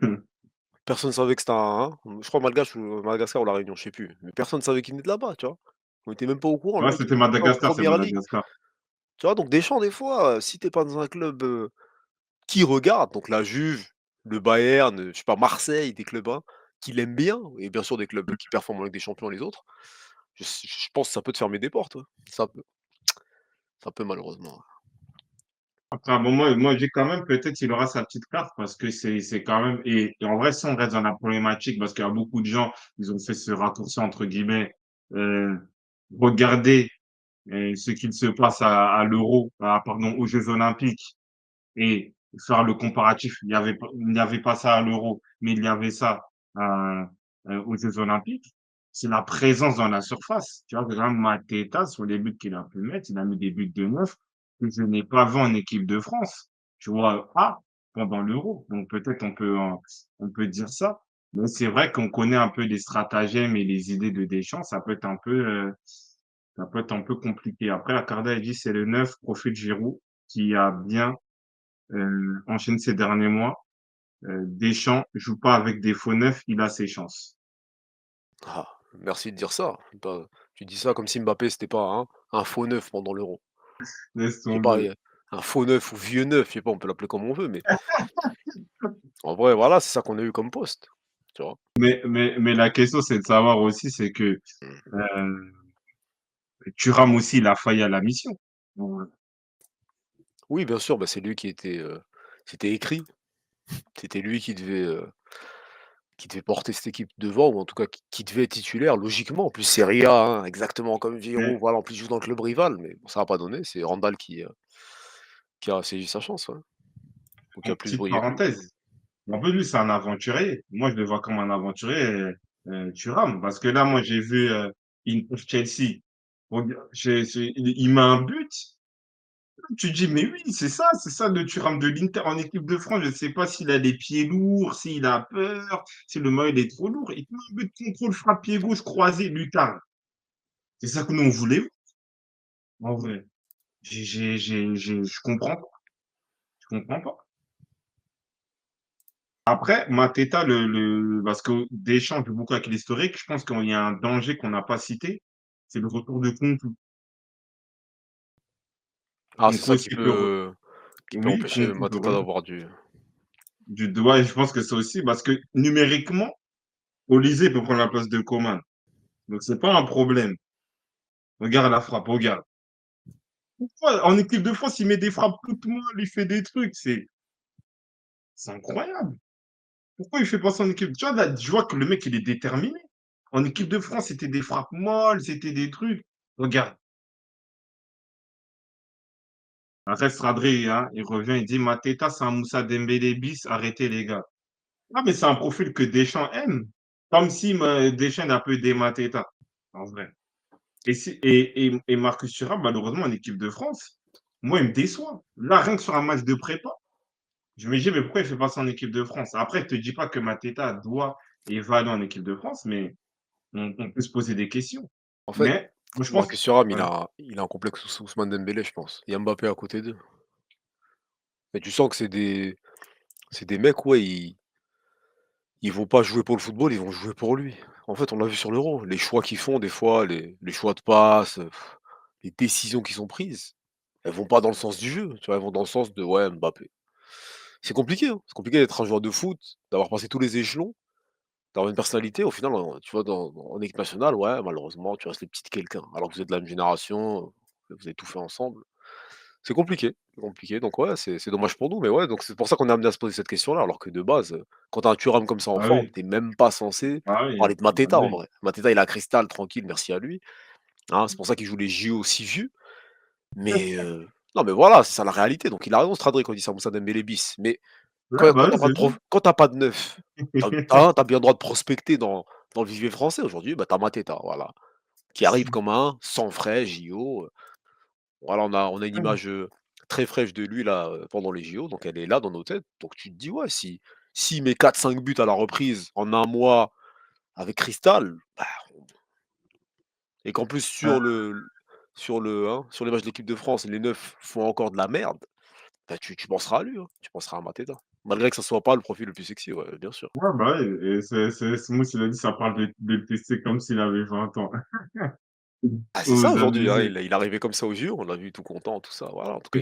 Personne savait que c'était je crois Malgache ou Madagascar ou La Réunion, je sais plus. Mais personne savait qu'il venait de là-bas, tu vois? On était même pas au courant, le mec, il c'était était même pas en Madagascar, c'est première ligue. Madagascar. Tu vois? Donc Deschamps, des fois, si tu pas dans un club, qui regarde, donc la Juve, le Bayern, je sais pas, Marseille, des clubs, hein, qu'il aime bien et bien sûr des clubs qui performent en Ligue des Champions, les autres, je pense que ça peut te fermer des portes, ouais. Ça peut malheureusement. Enfin, bon, moi, je dis quand même, peut-être il aura sa petite carte parce que c'est quand même, et en vrai, si on reste dans la problématique, parce qu'il y a beaucoup de gens, ils ont fait ce raccourci, entre guillemets, euh, regarder ce qu'il se passe à l'Euro, pardon, aux Jeux Olympiques et faire le comparatif. Il n'y avait pas ça à l'Euro, mais il y avait ça euh, aux Jeux Olympiques. C'est la présence dans la surface. Tu vois, par exemple, Mateta, sur les buts qu'il a pu mettre, il a mis des buts de neuf que je n'ai pas vu en équipe de France. Tu vois, pendant l'Euro. Donc peut-être on peut dire ça. Mais c'est vrai qu'on connaît un peu les stratagèmes et les idées de Deschamps. Ça peut être un peu compliqué. Après, la Carda, elle dit c'est le 9 profil Giroud qui a bien enchaîné ces derniers mois. Deschamps joue pas avec des faux neufs, il a ses chances. Ah, merci de dire ça. Tu dis ça comme si Mbappé, c'était pas un faux neuf pendant l'Euro. Laisse Je sais pas, tomber. un faux neuf ou vieux neuf, je sais pas, on peut l'appeler comme on veut, mais en vrai, voilà, c'est ça qu'on a eu comme poste, tu vois? Mais la question, c'est de savoir aussi, c'est que Mmh. euh, Thuram aussi, il a failli à la mission. Ouais. Oui, bien sûr, bah, c'est lui c'était écrit. C'était lui qui devait porter cette équipe devant ou en tout cas qui devait être titulaire logiquement. En plus Serie A, hein, exactement comme Giroud, Mais voilà, en plus il joue dans le club rival, mais bon ça a pas donné, c'est Randall qui a saisi sa chance, ouais, ou qui en a plus petite brillé que lui. parenthèse, en fait, lui, c'est un aventurier. Moi, je le vois comme un aventurier, Thuram. Parce que là, moi, j'ai vu Chelsea. Il met un but. Tu te dis, mais oui, c'est ça le Thuram de l'Inter en équipe de France. Je ne sais pas s'il a les pieds lourds, s'il a peur, si le maillot il est trop lourd. Il te met un but de contrôle, frappe pied gauche, croisé, lucarne. C'est ça que nous, on voulait, en vrai. Je comprends pas. Je comprends pas. Après, Mateta, parce que Deschamps joue beaucoup avec l'historique, je pense qu'il y a un danger qu'on n'a pas cité, c'est le retour de Kunku. Ah c'est Kunku ça aussi peut, qui peut oui, empêcher Kunku peut Mateta d'avoir du doigt, je pense que c'est aussi parce que numériquement, Olysée peut prendre la place de Coman. Donc, c'est pas un problème. Regarde la frappe, regarde. Pourquoi, en équipe de France, il met des frappes toutes molles, il fait des trucs, c'est incroyable. Pourquoi il fait pas ça en équipe? Tu vois, là, je vois que le mec, il est déterminé. En équipe de France, c'était des frappes molles, c'était des trucs. Regarde. Reste Radri, hein, il revient, il dit Mateta, c'est un Moussa Dembélé bis, arrêtez les gars. Ah, mais c'est un profil que Deschamps aime. Comme si Deschamps n'a peu des Mateta, en vrai. Et Marcus Thuram, malheureusement, en équipe de France, moi, il me déçoit. Là, rien que sur un match de prépa, je me dis, mais pourquoi il ne fait pas ça en équipe de France? Après, je ne te dis pas que Mateta doit et va aller en équipe de France, mais on peut se poser des questions. en fait, Mais moi, je pense que Marcus Thuram, il ouais, a il a un complexe sous Ousmane Dembélé, je pense. Il y a Mbappé à côté d'eux et tu sens que c'est des mecs, ouais, ils vont pas jouer pour le football, ils vont jouer pour lui. En fait, on l'a vu sur l'Euro, les choix qu'ils font des fois, les choix de passe, les décisions qui sont prises, elles vont pas dans le sens du jeu, tu vois? Elles vont dans le sens de: «Ouais, Mbappé». C'est compliqué, hein. C'est compliqué d'être un joueur de foot, d'avoir passé tous les échelons, d'avoir une personnalité. Au final, tu vois, en équipe nationale, ouais, malheureusement, tu restes le petit quelqu'un. Alors que vous êtes de la même génération, vous avez tout fait ensemble. C'est compliqué. Donc ouais, c'est dommage pour nous, mais ouais, donc c'est pour ça qu'on est amené à se poser cette question-là, alors que de base, quand tu as un Thuram comme ça en Ah forme, oui, tu même pas censé ah oui, parler de ah Mateta en oui. vrai. Mateta, il a Cristal, tranquille, merci à lui, hein. C'est pour ça qu'il joue les JO si vieux, mais non, mais voilà, c'est ça la réalité. Donc il a raison Stradré quand il dit ça, Moussa Dembélé bis. Mais Ouais, quand bah tu oui, pas c'est de ça. quand tu pas de neuf, tu as bien le droit de prospecter dans le vivier français aujourd'hui, bah, tu as Mateta, voilà, qui arrive comme un sang frais JO. Voilà, on a une image, très fraîche de lui là, pendant les JO, donc elle est là dans nos têtes. Donc tu te dis: «Ouais, si s'il met 4-5 buts à la reprise en un mois avec Crystal, bah» et qu'en plus sur les matchs de l'équipe de France, les neufs font encore de la merde, bah tu penseras à lui, hein, tu penseras à Mateta. Malgré que ça soit pas le profil le plus sexy, ouais, bien sûr. Ouais, bah oui, et c'est Smooth, il a dit, ça parle de le tester comme s'il avait 20 ans. Ah, c'est ça Vous aujourd'hui, hein, abusez. il est arrivé comme ça aux JO, on l'a vu tout content, tout ça, voilà, en tout cas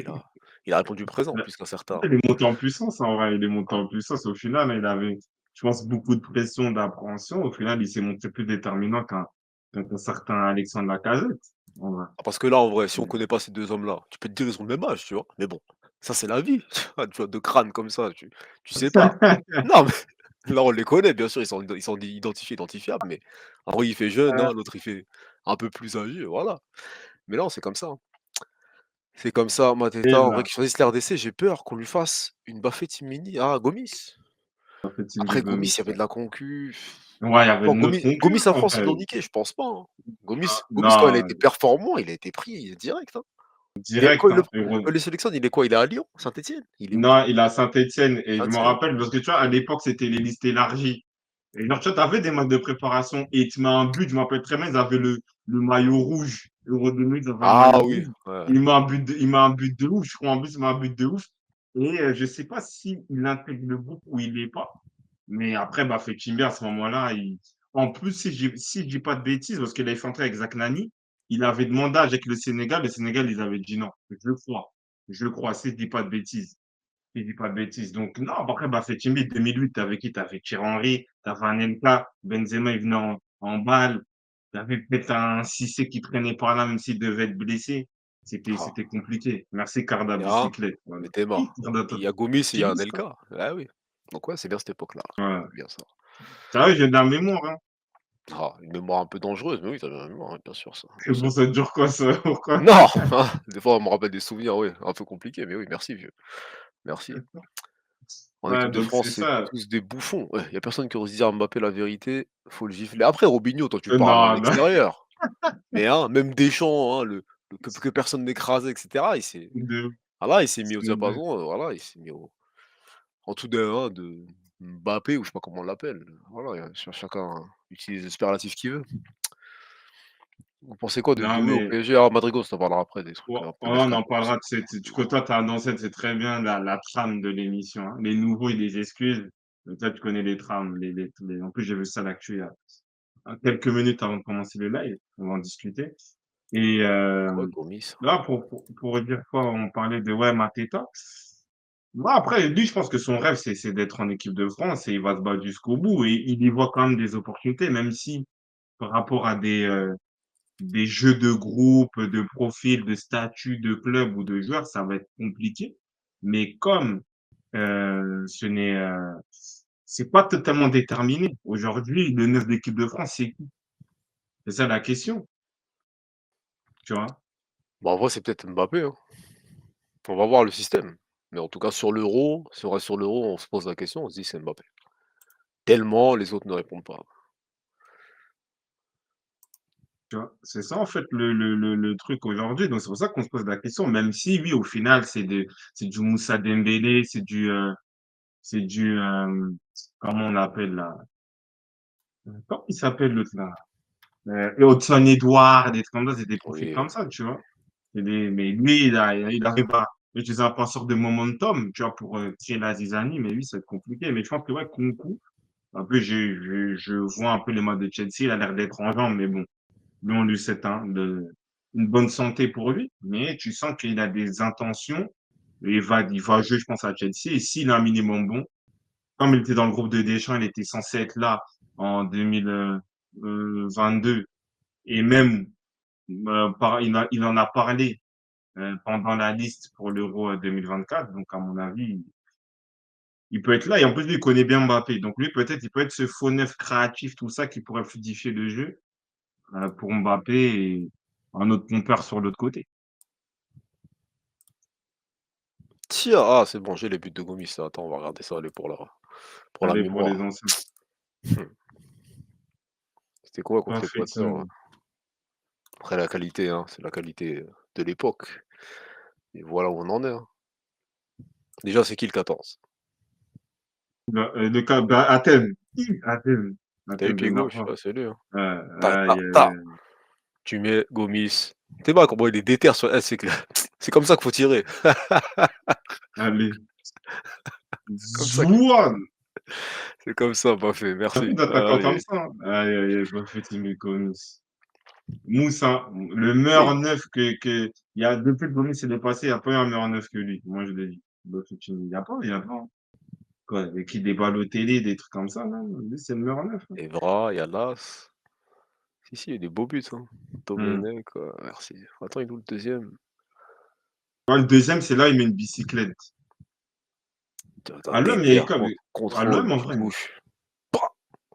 il a répondu présent Là, plus qu'un certain. il est monté en puissance, en vrai, il est monté en puissance. Au final, il avait, je pense, beaucoup de pression, d'appréhension. Au final, il s'est montré plus déterminant qu'un certain Alexandre Lacazette, en vrai. Ah parce que là, en vrai, si on connaît pas ces 2 hommes-là, tu peux te dire ils ont le même âge, tu vois? Mais bon, ça c'est la vie, tu vois? De crâne comme ça, tu sais pas. Non, mais là, on les connaît, bien sûr, ils sont identifiables, mais en vrai, il fait jeune, hein, l'autre il fait un peu plus âgé, voilà. Mais non, c'est comme ça, hein. C'est comme ça, Et Mateta, en vrai, là, qu'il choisisse l'RDC, j'ai peur qu'on lui fasse une Bafétimini. Ah, Gomis. en fait, il me Après Gomis, Gomis, il y avait ouais. de la concu. Ouais, il y avait Bon, de notre Gomis concurrent, en en France, ils fait. l'ont niqué? Je pense pas, hein. Gomis, quand il a été Non, performant, il a été pris direct, hein. Il est direct, hein. quand il le sélectionne, il est quoi? Il est à Lyon? Saint-Étienne? Il est où? Non, il est à Saint-Étienne. Et je me Saint-Étienne. rappelle, parce que tu vois, à l'époque, c'était les listes élargies. Et genre, tu vois, t'avais des matchs de préparation et tu mets un but, je me rappelle très bien, ils avaient le maillot rouge. Euro 2000, ils avaient le Ah maillot oui, rouge. ouais. Il met un but de ouf, je crois, en plus, il met un but de ouf. Et je sais pas si il intègre le groupe ou il l'est pas. Mais après, bah, Fekimbe, à ce moment-là, en plus, si je dis pas de bêtises, parce qu'il avait fait entrer avec Zak Nani, il avait demandé avec le Sénégal, ils avaient dit non. Je crois, si je dis pas de bêtises. Si je dis pas de bêtises. Donc, non, après, bah, Fekimbe, 2008, t'avais qui? T'avais Thierry Henry, t'avais Anelka, Benzema, il venait en balle. T'avais peut-être un Cissé qui traînait par là, même s'il devait être blessé. Ah, C'était compliqué. Merci, Carda il y a un, Bicyclette. Voilà. mais tu Qui, mort. Carda, Il y a Gomis et il y a Optimiste, quoi. Anelka. Ah oui. Donc ouais, c'est bien cette époque-là. Ouais. Bien ça. C'est vrai, j'ai de la mémoire, hein. Ah, une mémoire un peu dangereuse, mais oui, tu une mémoire, ouais, bien sûr ça, bien C'est sûr. bon, ça dure quoi, ça? Pourquoi? Non! Des fois, on me rappelle des souvenirs, oui, un peu compliqués, mais oui, merci vieux, merci. En Ouais, équipe de donc France, c'est c'est ça. tous des bouffons. Ouais, il y a personne qui ose dire à Mbappé la vérité, faut le gifler. Après Robinho, toi tu parles en Non, non. extérieur, mais hein, même Deschamps, hein, le que personne n'écrasait et cetera, De, voilà, il s'est mis au de, diapason, voilà, il s'est mis en dessous d'un de Mbappé ou je sais pas comment on l'appelle. Voilà, chacun utilise les superlatifs qu'il veut. Vous pensez quoi de non, Doué au mais PSG? Ah, Madrigo, on parlera après des trucs ouais, un peu on mescalés en comme ça. parlera. Que toi, tu as annoncé, c'est très bien la trame de l'émission, hein. Les nouveaux, ils les excusent. Mais toi, tu connais les trames. En plus, j'ai vu ça l'actu il y a quelques minutes avant de commencer le live. On va en discuter. Et Ouais, Gomis. là, pour dire quoi, on parlait de ouais, Mateta. Moi, après, lui, je pense que son rêve, c'est d'être en équipe de France et il va se battre jusqu'au bout. Et il y voit quand même des opportunités, même si par rapport à des jeux de groupe, de profil, de statut, de club ou de joueur, ça va être compliqué. Mais comme ce n'est c'est pas totalement déterminé. Aujourd'hui, le neuf d'équipe de France, c'est qui? C'est ça la question, tu vois? Bah, en vrai, c'est peut-être Mbappé, hein. On va voir le système. Mais en tout cas, sur l'Euro, si on reste sur l'Euro, on se pose la question, on se dit: «C'est Mbappé». Tellement les autres ne répondent pas. Tu vois? C'est ça, en fait, le truc aujourd'hui. Donc, c'est pour ça qu'on se pose la question, même si, oui, au final, c'est du Moussa Dembélé, c'est du, comment on l'appelle là? Comment il s'appelle l'autre là? Et Hudson Edouard, des trucs comme ça, c'est des profils Oui, comme ça, tu vois? Mais lui, il arrive à utiliser un peu une sorte de momentum, tu vois, pour créer la zizanie, mais lui, c'est compliqué. Mais je pense que, ouais, Kunku, un peu, je vois un peu les matchs de Chelsea, il a l'air d'être en jambes, mais bon. Lui, on lui souhaite une bonne santé pour lui, mais tu sens qu'il a des intentions il va jouer, je pense, à Chelsea. Et s'il a un minimum bon, comme il était dans le groupe de Deschamps, il était censé être là en 2022. Et même, il en a parlé pendant la liste pour l'Euro 2024. Donc, à mon avis, il peut être là. Et en plus, lui, il connaît bien Mbappé. Donc, lui, peut-être, il peut être ce faux neuf créatif, tout ça, qui pourrait fluidifier le jeu pour Mbappé et un autre compère sur l'autre côté. Tiens, ah, c'est bon, j'ai les buts de Gomis. Là. Attends, on va regarder ça, allez, pour la Allez, pour les mémoire. anciens. Hmm. C'était quoi contre l'Équateur? Effectivement. Après la qualité, hein, c'est la qualité de l'époque. Et voilà où on en est. Hein. Déjà, c'est qui le 14? Le cas, bah, Athènes. Athènes. T'as vu Athènes de pied gauche? Narva. Ouais, c'est lui. Hein. Aïe, aïe, Ta. aïe. Tu mets Gomis. T'es pas comment il est déter sur. Eh, c'est clair. C'est comme ça qu'il faut tirer. Allez. Comme ça. Zouane. C'est comme ça, pas fait. T'as plus Merci. d'attaquants comme Allez. ça. Hein. Aïe, aïe, aïe. Bafétimé Gomis. Moussa, le Oui. meilleur neuf il y a, depuis que Gomis s'est dépassé, il n'y a pas eu un meilleur neuf que lui. Moi, je l'ai dit. Bafétimé. Il y a pas. Quoi, et qui des Balotelli, des trucs comme ça, non? Lui, c'est le meilleur neuf. Hein. Evra, Yalas. Si, si, il y a des beaux buts. Hein. Hmm. Domenech, merci. Attends, il est où le deuxième? Ouais, le deuxième, c'est là, il met une bicyclette. Attends, À l'OM, il y déter, a comme, à contrôle, l'OM, en pied vrai. gauche. Bah.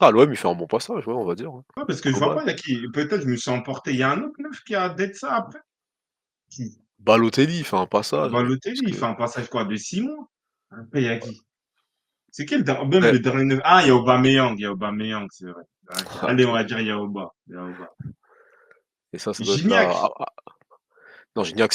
Ah, l'OM, il fait un bon passage, ouais, on va dire. Hein. Ouais, parce que je vois Global. pas, il y a qui, peut-être je me suis emporté. Il y a un autre neuf qui a d'être ça après. Qui? Balotelli, il fait un passage. Parce Balotelli, il que. fait un passage quoi, de 6 mois. Après, il y a qui? C'est qui même Eh, le dernier neuf? Ah, il y a Aubameyang, c'est vrai. Ok. ah, Allez, on t'as va vu. dire il y a Aubameyang. Il y a Aubameyang. Et ça doit être là. Gignac. Non, Gignac,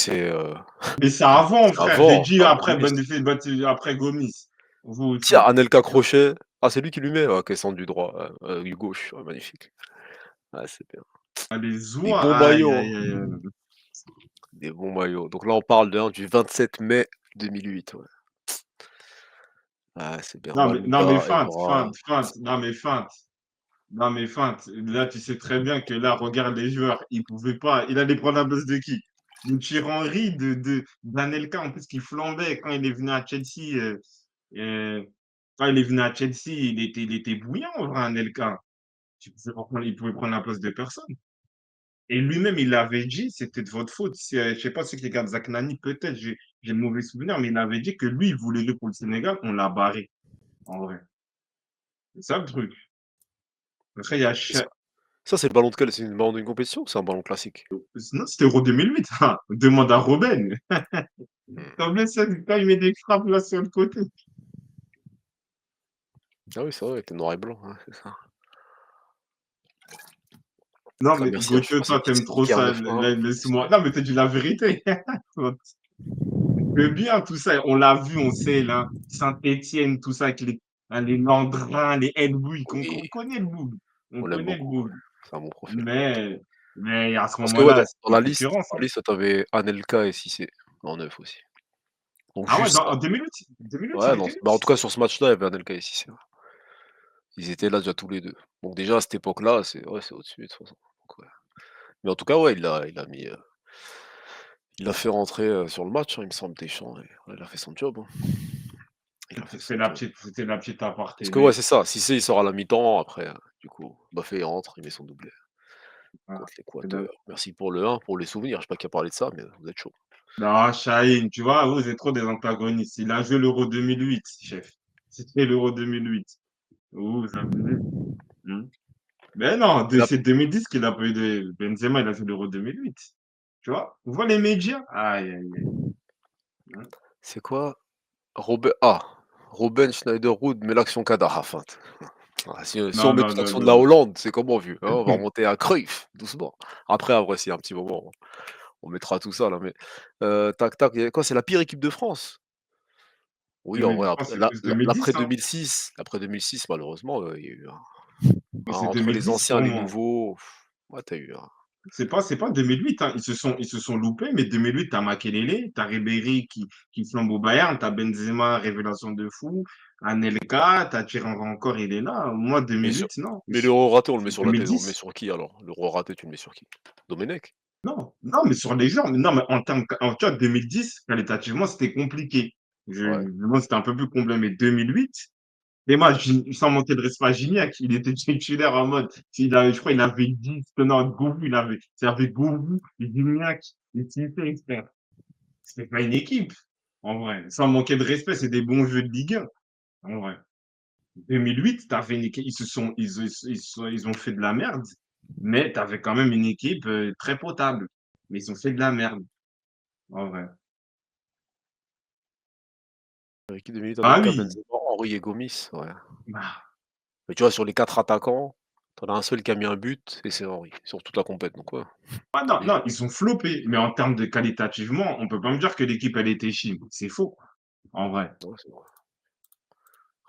Mais c'est avant, c'est frère. J'ai avant. dit Avant après, Gomis. après Gomis. Vous Tiens, aussi. Anelka Crochet. Ah, c'est lui qui lui met, qui est centre du droit, du gauche. Ouais, magnifique. Ah, c'est bien. Allez, Des Zoua. bons Aïe, maillots. aïe, Hein. aïe, aïe. Des bons maillots. Donc là, on parle du 27 mai 2008. Ouais. Ah, c'est bien. Non, mais Malouda, feinte, Evra. feinte, feinte. Non, mais feinte. Non, mais feinte. Là, tu sais très bien que là, regarde les joueurs. Il pouvait pas. Il allait prendre la place de qui? De Thierry Henry, d'Anelka, en plus, qui flambait quand il est venu à Chelsea. Euh, Quand il est venu à Chelsea, il était bouillant, en vrai, Anelka. Il pouvait prendre la place de personne. Et lui-même, il l'avait dit, c'était de votre faute. Je sais pas ceux qui regardent Zach Nani, peut-être, j'ai le mauvais souvenir, mais il avait dit que lui, il voulait jouer pour le Sénégal, on l'a barré, en vrai. C'est ça le truc. Après, il y a Et ça, c'est le ballon de quel? C'est le ballon d'une compétition ou c'est un ballon classique? Non, c'était Euro 2008. Hein. Demande à Robben. Hmm. T'as vu ça, quand il met des frappes là sur le côté. Ah oui, c'est vrai, avec le noir et blanc. Ouais, c'est ça. Non, Ah, mais merci, hein, je suis Gauthier, passé toi, t'aimes trop Iker ça. 9-1. Laisse-moi. Non, mais t'as dit la vérité. C'est bien tout ça. On l'a vu, on sait, là. Saint-Étienne, tout ça, avec les Landrin, les Elboui. On Oui, connaît le boug. On on l'aime connaît le beaucoup. Ouais. boug. C'est un bon profil. Mais, mais à ce Parce que ouais, moment-là, dans c'était la liste, concurrence. Hein. t'avais Anelka et Cissé en neuf aussi. Donc Ah ouais, juste ça. en 2008, 2008, il Ouais, non, était là. bah, en tout cas sur ce match-là, il y avait Anelka et Cissé. Ouais. Ils étaient là déjà tous les deux. Donc déjà à cette époque-là, c'est ouais, c'est au-dessus de toute façon. Donc, ouais. Mais en tout cas, ouais, il a fait rentrer sur le match, hein, il me semble, Deschamps. Et, ouais, il a fait son job. Hein. Il a fait son job. C'était la petite Parce aparté. que ouais, Mais, c'est ça. Cissé, il sort à la mi-temps. Après, du coup, Baffé il rentre, il met son doublé voilà. contre l'Équateur. Merci pour le 1, pour les souvenirs. Je sais pas qui a parlé de ça, mais vous êtes chaud. Non, Chahine, tu vois, vous êtes trop des antagonistes. Il a joué l'Euro 2008, chef. C'était l'Euro 2008. Vous abusez. Hmm. Mais non, Et là, c'est 2010 qu'il a pas eu de Benzema, il a joué l'Euro 2008. Tu vois? Vous voyez les médias? Aïe, aïe, aïe. Hmm. c'est quoi? Robben Schneiderwood met l'action Kadar. Enfin, ah, si on Non, met non, toute non, l'action de non, la non. Hollande, c'est comment vu? Hein, on va remonter à Cruyff, doucement. Après, en vrai, s'il y a un petit moment, on mettra tout ça là. Mais tac, tac, quoi? C'est la pire équipe de France? Oui, en vrai, Je pense que c'est plus 2010, hein. après 2006, malheureusement, il y a eu Mais c'est entre les 2010 anciens pour et les moi. nouveaux, ouais, tu as eu C'est pas 2008, hein. Ils se sont loupés, mais 2008, t'as Makelele, t'as Ribéry qui flambe au Bayern, t'as Benzema, révélation de fou, Anelka, t'as Thierry Henry encore, il est là. Moi, mais sur 2008, non. mais l'euro raté, on le met C'est sur la tête, on le met 2010. sur qui alors? L'euro raté, tu le mets sur qui? Domenech? Non, non, mais sur les joueurs, mais non, mais en termes, tu vois, 2010, qualitativement, c'était compliqué. Ouais. Moi, c'était un peu plus complet, mais 2008, et moi, sans manquer de respect à Gignac, il était titulaire en mode, je crois, il avait 10 tenants de Govou, il avait Govou, Gignac, et Cissé, frère. C'était pas une équipe, en vrai. Sans manquer de respect, c'est des bons jeux de Ligue 1, en vrai. 2008, t'avais une équipe, ils ont fait de la merde, mais t'avais quand même une équipe très potable. Mais ils ont fait de la merde, en vrai. L'équipe de milieu, tu Ah Ka oui, Benzema, Henry et Gomis, ouais. bah, Mais tu vois, sur les 4 attaquants, tu en as un seul qui a mis un but et c'est Henry, sur toute la compète, donc ouais, ah non, non, léger. ils ont floppé, mais en termes de qualitativement, on peut pas me dire que l'équipe, elle était chine. C'est faux, en vrai. Ouais, c'est vrai.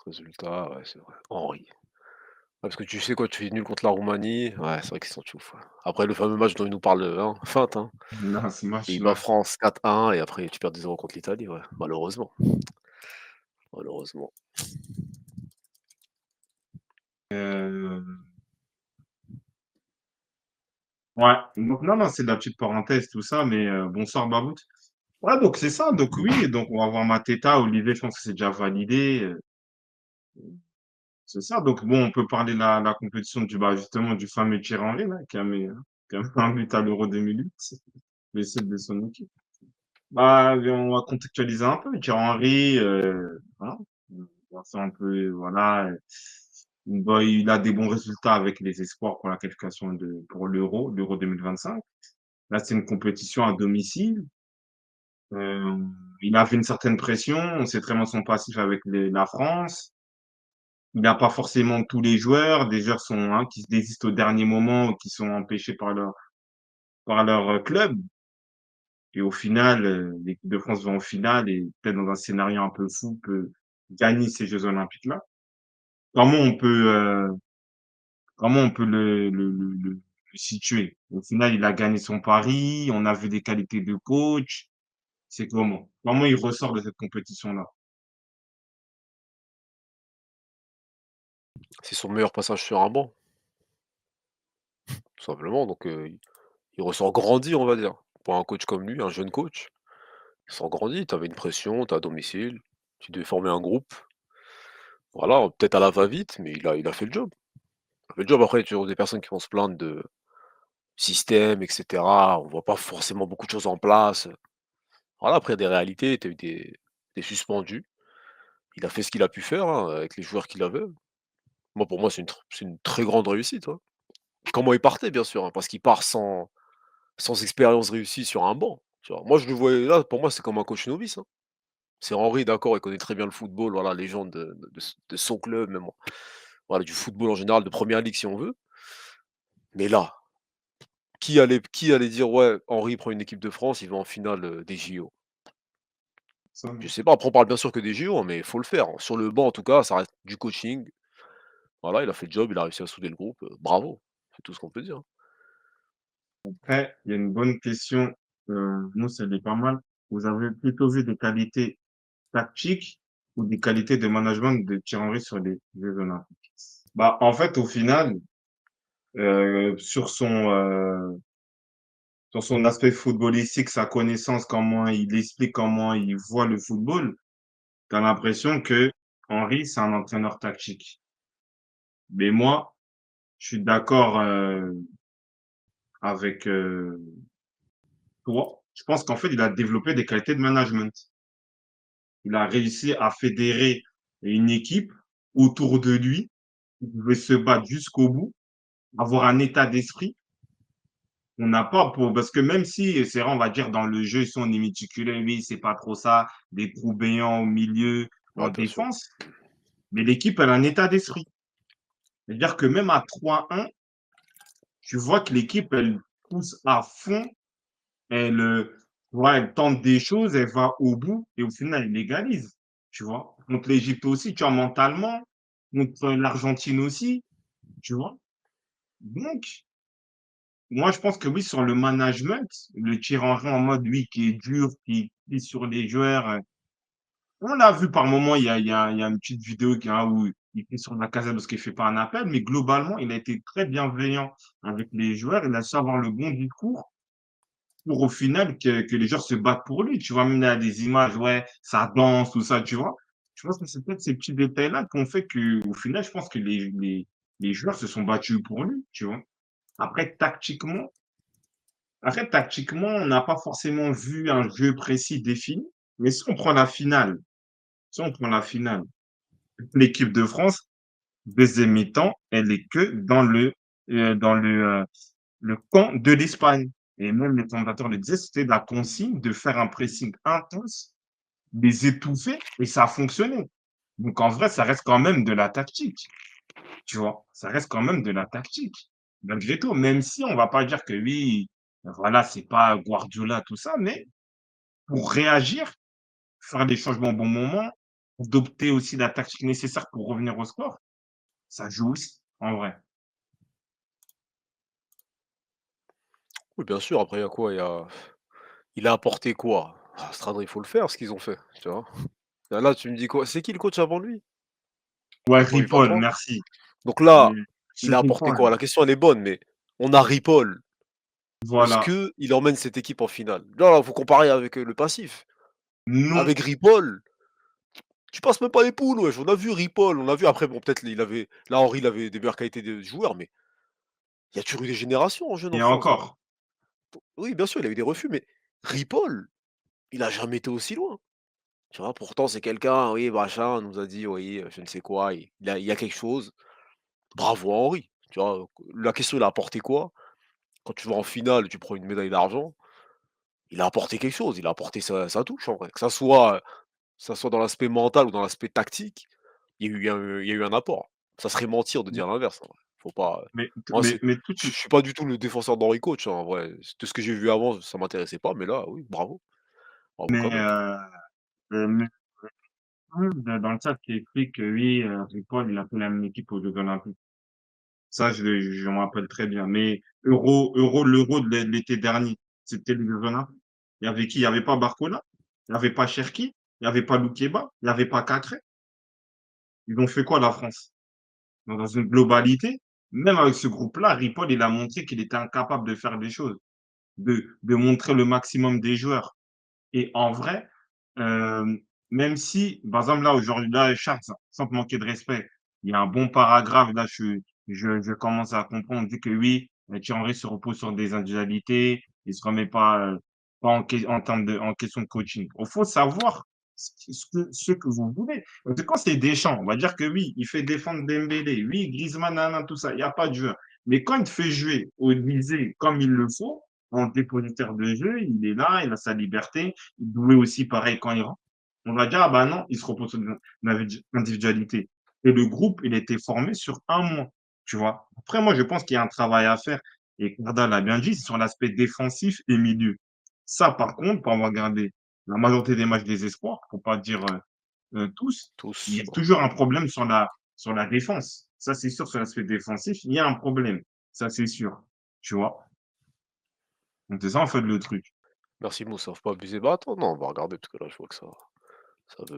Résultat, ouais, c'est vrai. Henry. Ouais, parce que tu sais quoi, tu fais nul contre la Roumanie, ouais, c'est vrai qu'ils sont choufs, ouais. Après le fameux match dont il nous parle, hein, feinte, hein. Non, ce Pays-Bas, match-là. France 4-1 et après tu perds 2-0 contre l'Italie, ouais, malheureusement, malheureusement. Euh, ouais, donc non, non, c'est de la petite parenthèse, tout ça, mais bonsoir Babout. Ouais, donc c'est ça, donc oui, donc on va voir Mateta, Olivier, je pense que c'est déjà validé. C'est ça, donc bon, on peut parler de la compétition justement, du fameux Thierry Henry, là, qui a mis un but à l'Euro 2008, le site de son équipe. Bah, on va contextualiser un peu. Thierry Henry, voilà. On va faire un peu, voilà. Bah, il a des bons résultats avec les espoirs pour la qualification pour l'Euro 2025. Là, c'est une compétition à domicile. Euh, il avait une certaine pression. On sait très bien son passif avec la France. Il n'a pas forcément tous les joueurs. Des joueurs qui se désistent au dernier moment ou qui sont empêchés par leur club. Et au final, l'équipe de France va en finale et peut-être dans un scénario un peu fou, peut gagner ces Jeux olympiques-là. Comment on peut, heu, comment on peut le situer? Au final, il a gagné son pari, on a vu des qualités de coach. C'est comment? Comment il ressort de cette compétition-là? C'est son meilleur passage sur un banc, tout simplement, donc il ressort grandi, on va dire. Pour un coach comme lui, un jeune coach, il ressort grandi. Tu avais une pression, tu es à domicile, tu devais former un groupe. Voilà, peut-être à la va-vite, mais il a fait le job. Il a fait le job. Après, tu as des personnes qui vont se plaindre de système et cetera. On voit pas forcément beaucoup de choses en place. Voilà, après il y a des réalités, tu as eu des suspendus. Il a fait ce qu'il a pu faire, hein, avec les joueurs qu'il avait. Moi, pour moi, c'est une très grande réussite, hein. Comment il partait, bien sûr, hein, parce qu'il part sans expérience réussie sur un banc, tu vois? Moi, je le voyais là, pour moi, c'est comme un coach novice, hein. C'est Henry, d'accord, il connaît très bien le football, voilà, légende de son club, même, voilà, du football en général, de première ligue si on veut. Mais là, qui allait dire: «Ouais, Henry prend une équipe de France, il va en finale, des JO». Ça, Je sais pas, après on parle bien sûr que des JO, hein, mais il faut le faire, hein. Sur le banc, en tout cas, ça reste du coaching. Voilà, il a fait le job, il a réussi à souder le groupe, bravo, c'est tout ce qu'on peut dire, hein. après, il y a une bonne question, nous, c'est pas mal. Vous avez plutôt vu des qualités tactiques ou des qualités de management de Thierry Henry sur les Jeux olympiques? Bah, en fait, au final, sur son aspect footballistique, sa connaissance, comment il explique, comment il voit le football, tu as l'impression que Henry, c'est un entraîneur tactique. Mais moi, je suis d'accord avec toi. Je pense qu'en fait, il a développé des qualités de management. Il a réussi à fédérer une équipe autour de lui qui pouvait se battre jusqu'au bout, avoir un état d'esprit. On n'a pas pour, parce que même si, c'est vrai, on va dire dans le jeu, si on est méticuleux, oui, c'est pas trop ça, des trous béants au milieu, en Ouais, bien sûr. défense, mais l'équipe, elle a un état d'esprit. C'est-à-dire que même à 3-1, tu vois que l'équipe, elle pousse à fond, elle, ouais, elle tente des choses, elle va au bout et au final, elle légalise. Tu vois, contre l'Égypte aussi, tu vois, mentalement, contre l'Argentine aussi, tu vois. Donc, moi, je pense que oui, sur le management, le tir en mode, oui, qui est dur, qui plie sur les joueurs. On l'a vu par moment, il y a une petite vidéo où il fait sur la casette parce qu'il fait pas un appel, mais globalement, il a été très bienveillant avec les joueurs. Il a su avoir le bon discours pour au final que les joueurs se battent pour lui, tu vois? Même là, des images, ouais, ça danse, tout ça, tu vois? Je pense que c'est peut-être ces petits détails-là qui ont fait qu'au final, je pense que les joueurs se sont battus pour lui, tu vois? Après tactiquement on n'a pas forcément vu un jeu précis défini, mais si on prend la finale, l'équipe de France, deuxième mi-temps, elle est que dans le camp de l'Espagne. Et même les commentateurs le disaient, c'était la consigne de faire un pressing intense, les étouffer, et ça a fonctionné. Donc en vrai, ça reste quand même de la tactique, tu vois? Ça reste quand même de la tactique, malgré tout, même si on va pas dire que oui, voilà, c'est pas Guardiola, tout ça, mais pour réagir, faire des changements au bon moment, adopter aussi la tactique nécessaire pour revenir au score, ça joue aussi, en vrai. Oui, bien sûr, après il y a quoi? Il a apporté quoi? Ah, Stradre, il faut le faire ce qu'ils ont fait, tu vois? Là, tu me dis quoi? C'est qui le coach avant lui? Ouais, En Ripoll, 2023? merci. Donc là, C'est il a apporté Ripoll, quoi? La question elle est bonne, mais on a Ripoll. Est-ce voilà. qu'il emmène cette équipe en finale? Là, faut comparer avec, le passif. Non, Avec Ripoll, tu passes même pas les poules, wesh. On a vu Ripoll, on a vu après bon peut-être il avait là Henry il avait des meilleures qualités de joueur, mais il y a toujours eu des générations en jeune en et France, hein. encore. Oui, bien sûr, il a eu des refus, mais Ripoll, il a jamais été aussi loin. Tu vois? Pourtant c'est quelqu'un, oui, machin, on nous a dit, oui, je ne sais quoi, il a quelque chose. Bravo à Henry, tu vois? La question, il a apporté quoi? Quand tu vas en finale et tu prends une médaille d'argent, il a apporté quelque chose, il a apporté sa touche en vrai. Que ça soit dans l'aspect mental ou dans l'aspect tactique, il y a eu un apport. Ça serait mentir de Mais dire l'inverse, en vrai. Faut pas mais moi c'est mais tout je est suis pas du tout le défenseur d'Henry Coach, hein, en vrai. De ce que j'ai vu avant, ça m'intéressait pas, mais là, oui, bravo. Bravo mais quand même. mais dans le chat qui explique que oui, Ripoll, il a fait la même équipe aux Jeux olympiques. Ça, je m'en rappelle très bien. Mais l'Euro de l'été dernier, c'était les Jeux olympiques. Il y avait qui? Il y avait pas Barcola, il y avait pas Cherki, il y avait pas Loukeba, il y avait pas Cacré. Ils ont fait quoi, la France? Dans une globalité, même avec ce groupe-là, Ripoll, il a montré qu'il était incapable de faire des choses, de montrer le maximum des joueurs. Et en vrai, même si, par exemple, là, aujourd'hui, là, Charles, sans te manquer de respect, il y a un bon paragraphe, là, je commence à comprendre, on dit que oui, Thierry se repose sur des individualités, il se remet pas en termes en question de coaching. Il faut savoir ce que vous voulez. Parce que quand c'est Deschamps, on va dire que oui, il fait défendre Dembélé, oui, Griezmann, nanana, tout ça, il n'y a pas de joueur. Mais quand il te fait jouer au Élysée comme il le faut, en dépositaire de jeu, il est là, il a sa liberté, Doué aussi, pareil, quand il rentre. On va dire, ah bah non, il se repose sur l'individualité. Et le groupe, il a été formé sur un mois, tu vois. Après, moi, je pense qu'il y a un travail à faire. Et Korda l'a bien dit, c'est sur l'aspect défensif et milieu. Ça, par contre, pour avoir regardé la majorité des matchs des espoirs, pour pas dire tous, il y Tous, a bon. toujours un problème sur la défense. Ça, c'est sûr, sur l'aspect défensif, il y a un problème. Ça, c'est sûr. Tu vois. Donc, c'est ça, en fait, le truc. Merci Moussa, faut pas abuser. Bah, attends, non, on va regarder parce que là, je vois que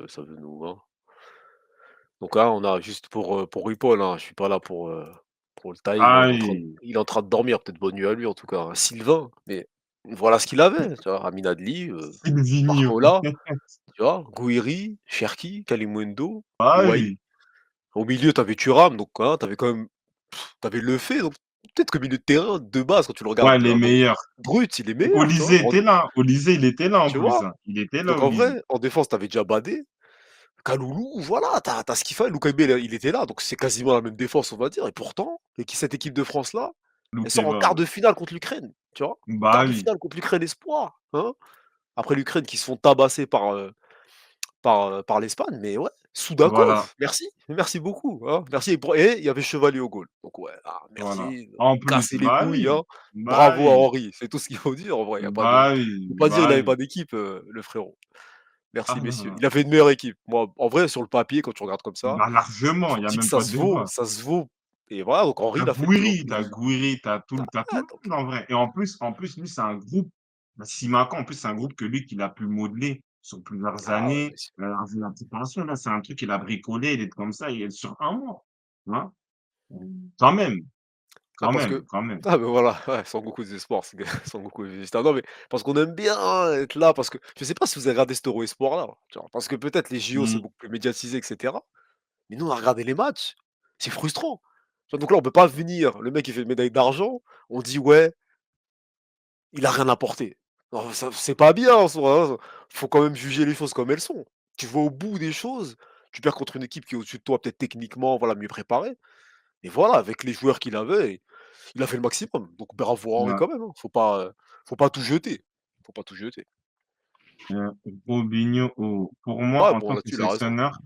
ça veut nous, hein. Donc là, on a juste pour Ripoll, hein, je suis pas là pour le tailler, hein, Aïe, il est en train de dormir, peut-être bonne nuit à lui en tout cas, hein. Sylvain, mais voilà ce qu'il avait, tu vois? Amin Adli, Silvinho. Barcola, tu vois? Gouiri, Cherki, Kalimuendo, Ouahi. Aïe. Au milieu, tu avais Thuram, donc hein, tu avais quand même tu avais Lefebvre, donc peut-être que milieu de terrain, de base, quand tu le regardes, Ouais, les hein, donc meilleurs. brut, il est meilleur, tu vois? Olysée était là. Olysée, il était là en Tu plus, vois? hein. Il était là, Donc en Olysée. vrai, en défense, tu avais Diabadé, Kaloulou, voilà, tu as ce qu'il fallait. Luka Bey, il était là, donc c'est quasiment la même défense, on va dire. Et pourtant, cette équipe de France-là, elle sort en Loukeba, quart ouais. de finale contre l'Ukraine, tu vois? Bah Quart de oui, finale contre l'Ukraine espoir, hein? Après l'Ukraine qui se font tabasser par l'Espagne, mais ouais, voilà, Soudakov, merci beaucoup, hein, merci et il y avait Chevalier au goal. Donc ouais, voilà. merci, En plus, casser les bah couilles, oui, hein. bah Bravo à oui, Henry, c'est tout ce qu'il faut dire en vrai, il y a pas de bah oui, faut pas dire il bah avait oui. pas d'équipe, le frérot. Merci messieurs. Ah, Il avait une meilleure équipe. Moi, en vrai, sur le papier, quand tu regardes comme ça, bah je largement, il me y a dis que même ça pas de se vaut, débat. ça se vaut et voilà, donc Henry, il a fait le boulot. T'as tout Ouais, le donc monde en vrai. Et en plus, lui, c'est un groupe, bah, Sимaka, en plus, c'est un groupe que lui, qu'il a pu modeler sur plusieurs ah ouais, années. messieurs. Avec la préparation, là, c'est un truc qu'il a bricolé, il est comme ça, il est sur un mois. Hein? Quand même. Bah, quand parce même, que quand même. ah, mais voilà, ouais, Son Goku des espoirs, c'est que Son Goku est végétarien. Non, mais parce qu'on aime bien être là, parce que je sais pas si vous avez regardé cet Euro Espoir là, tu vois? Parce que peut-être les JO, c'est Mmh, beaucoup plus médiatisé et cetera, mais nous, on a regardé les matchs, c'est frustrant. Tu vois? Donc là, on peut pas venir, le mec il fait médaille d'argent, on dit: «Ouais, il a rien apporté». Non, ça c'est pas bien en soi, hein, faut quand même juger les choses comme elles sont. Tu vas au bout des choses, tu perds contre une équipe qui est au-dessus de toi, peut-être techniquement, voilà, mieux préparée, et voilà, avec les joueurs qu'il avait, il a fait le maximum. Donc bravo à Henry ouais. quand même, hein. Faut pas tout jeter. Faut pas tout jeter. Heu, Robinho, pour moi, Ouais, en bon, tant que là-dessus, il a raison. sélectionneur,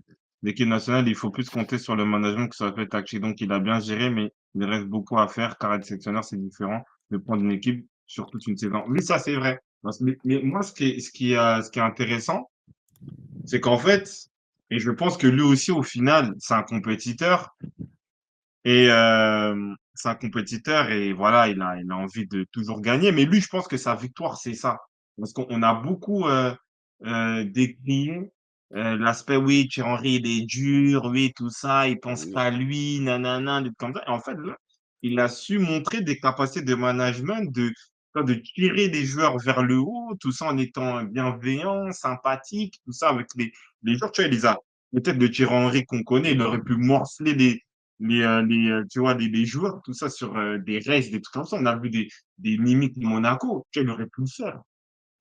l'équipe nationale, il faut plus compter sur le management que sur l'aspect tactique. Donc il a bien géré, mais il reste beaucoup à faire car être sélectionneur, c'est différent de prendre une équipe sur toute une saison. Oui, ça, c'est vrai. Parce mais moi, ce qui est intéressant, c'est qu'en fait et je pense que lui aussi, au final, c'est un compétiteur et voilà, il a envie de toujours gagner. Mais lui, je pense que sa victoire, c'est ça. Parce qu'on a beaucoup, décrié, l'aspect: «Oui, Thierry Henry, il est dur, oui, tout ça, il pense Oui, qu'à lui, nanana», des trucs comme ça et en fait, là, il a su montrer des capacités de management, de tirer les joueurs vers le haut, tout ça en étant bienveillant, sympathique, tout ça avec les joueurs, tu vois? Il les a peut-être le Thierry Henry qu'on connaît, il aurait pu morceler tu vois, les joueurs, tout ça sur, des restes, des trucs comme ça. On a vu des mimiques de Monaco, tu vois, il aurait pu le faire.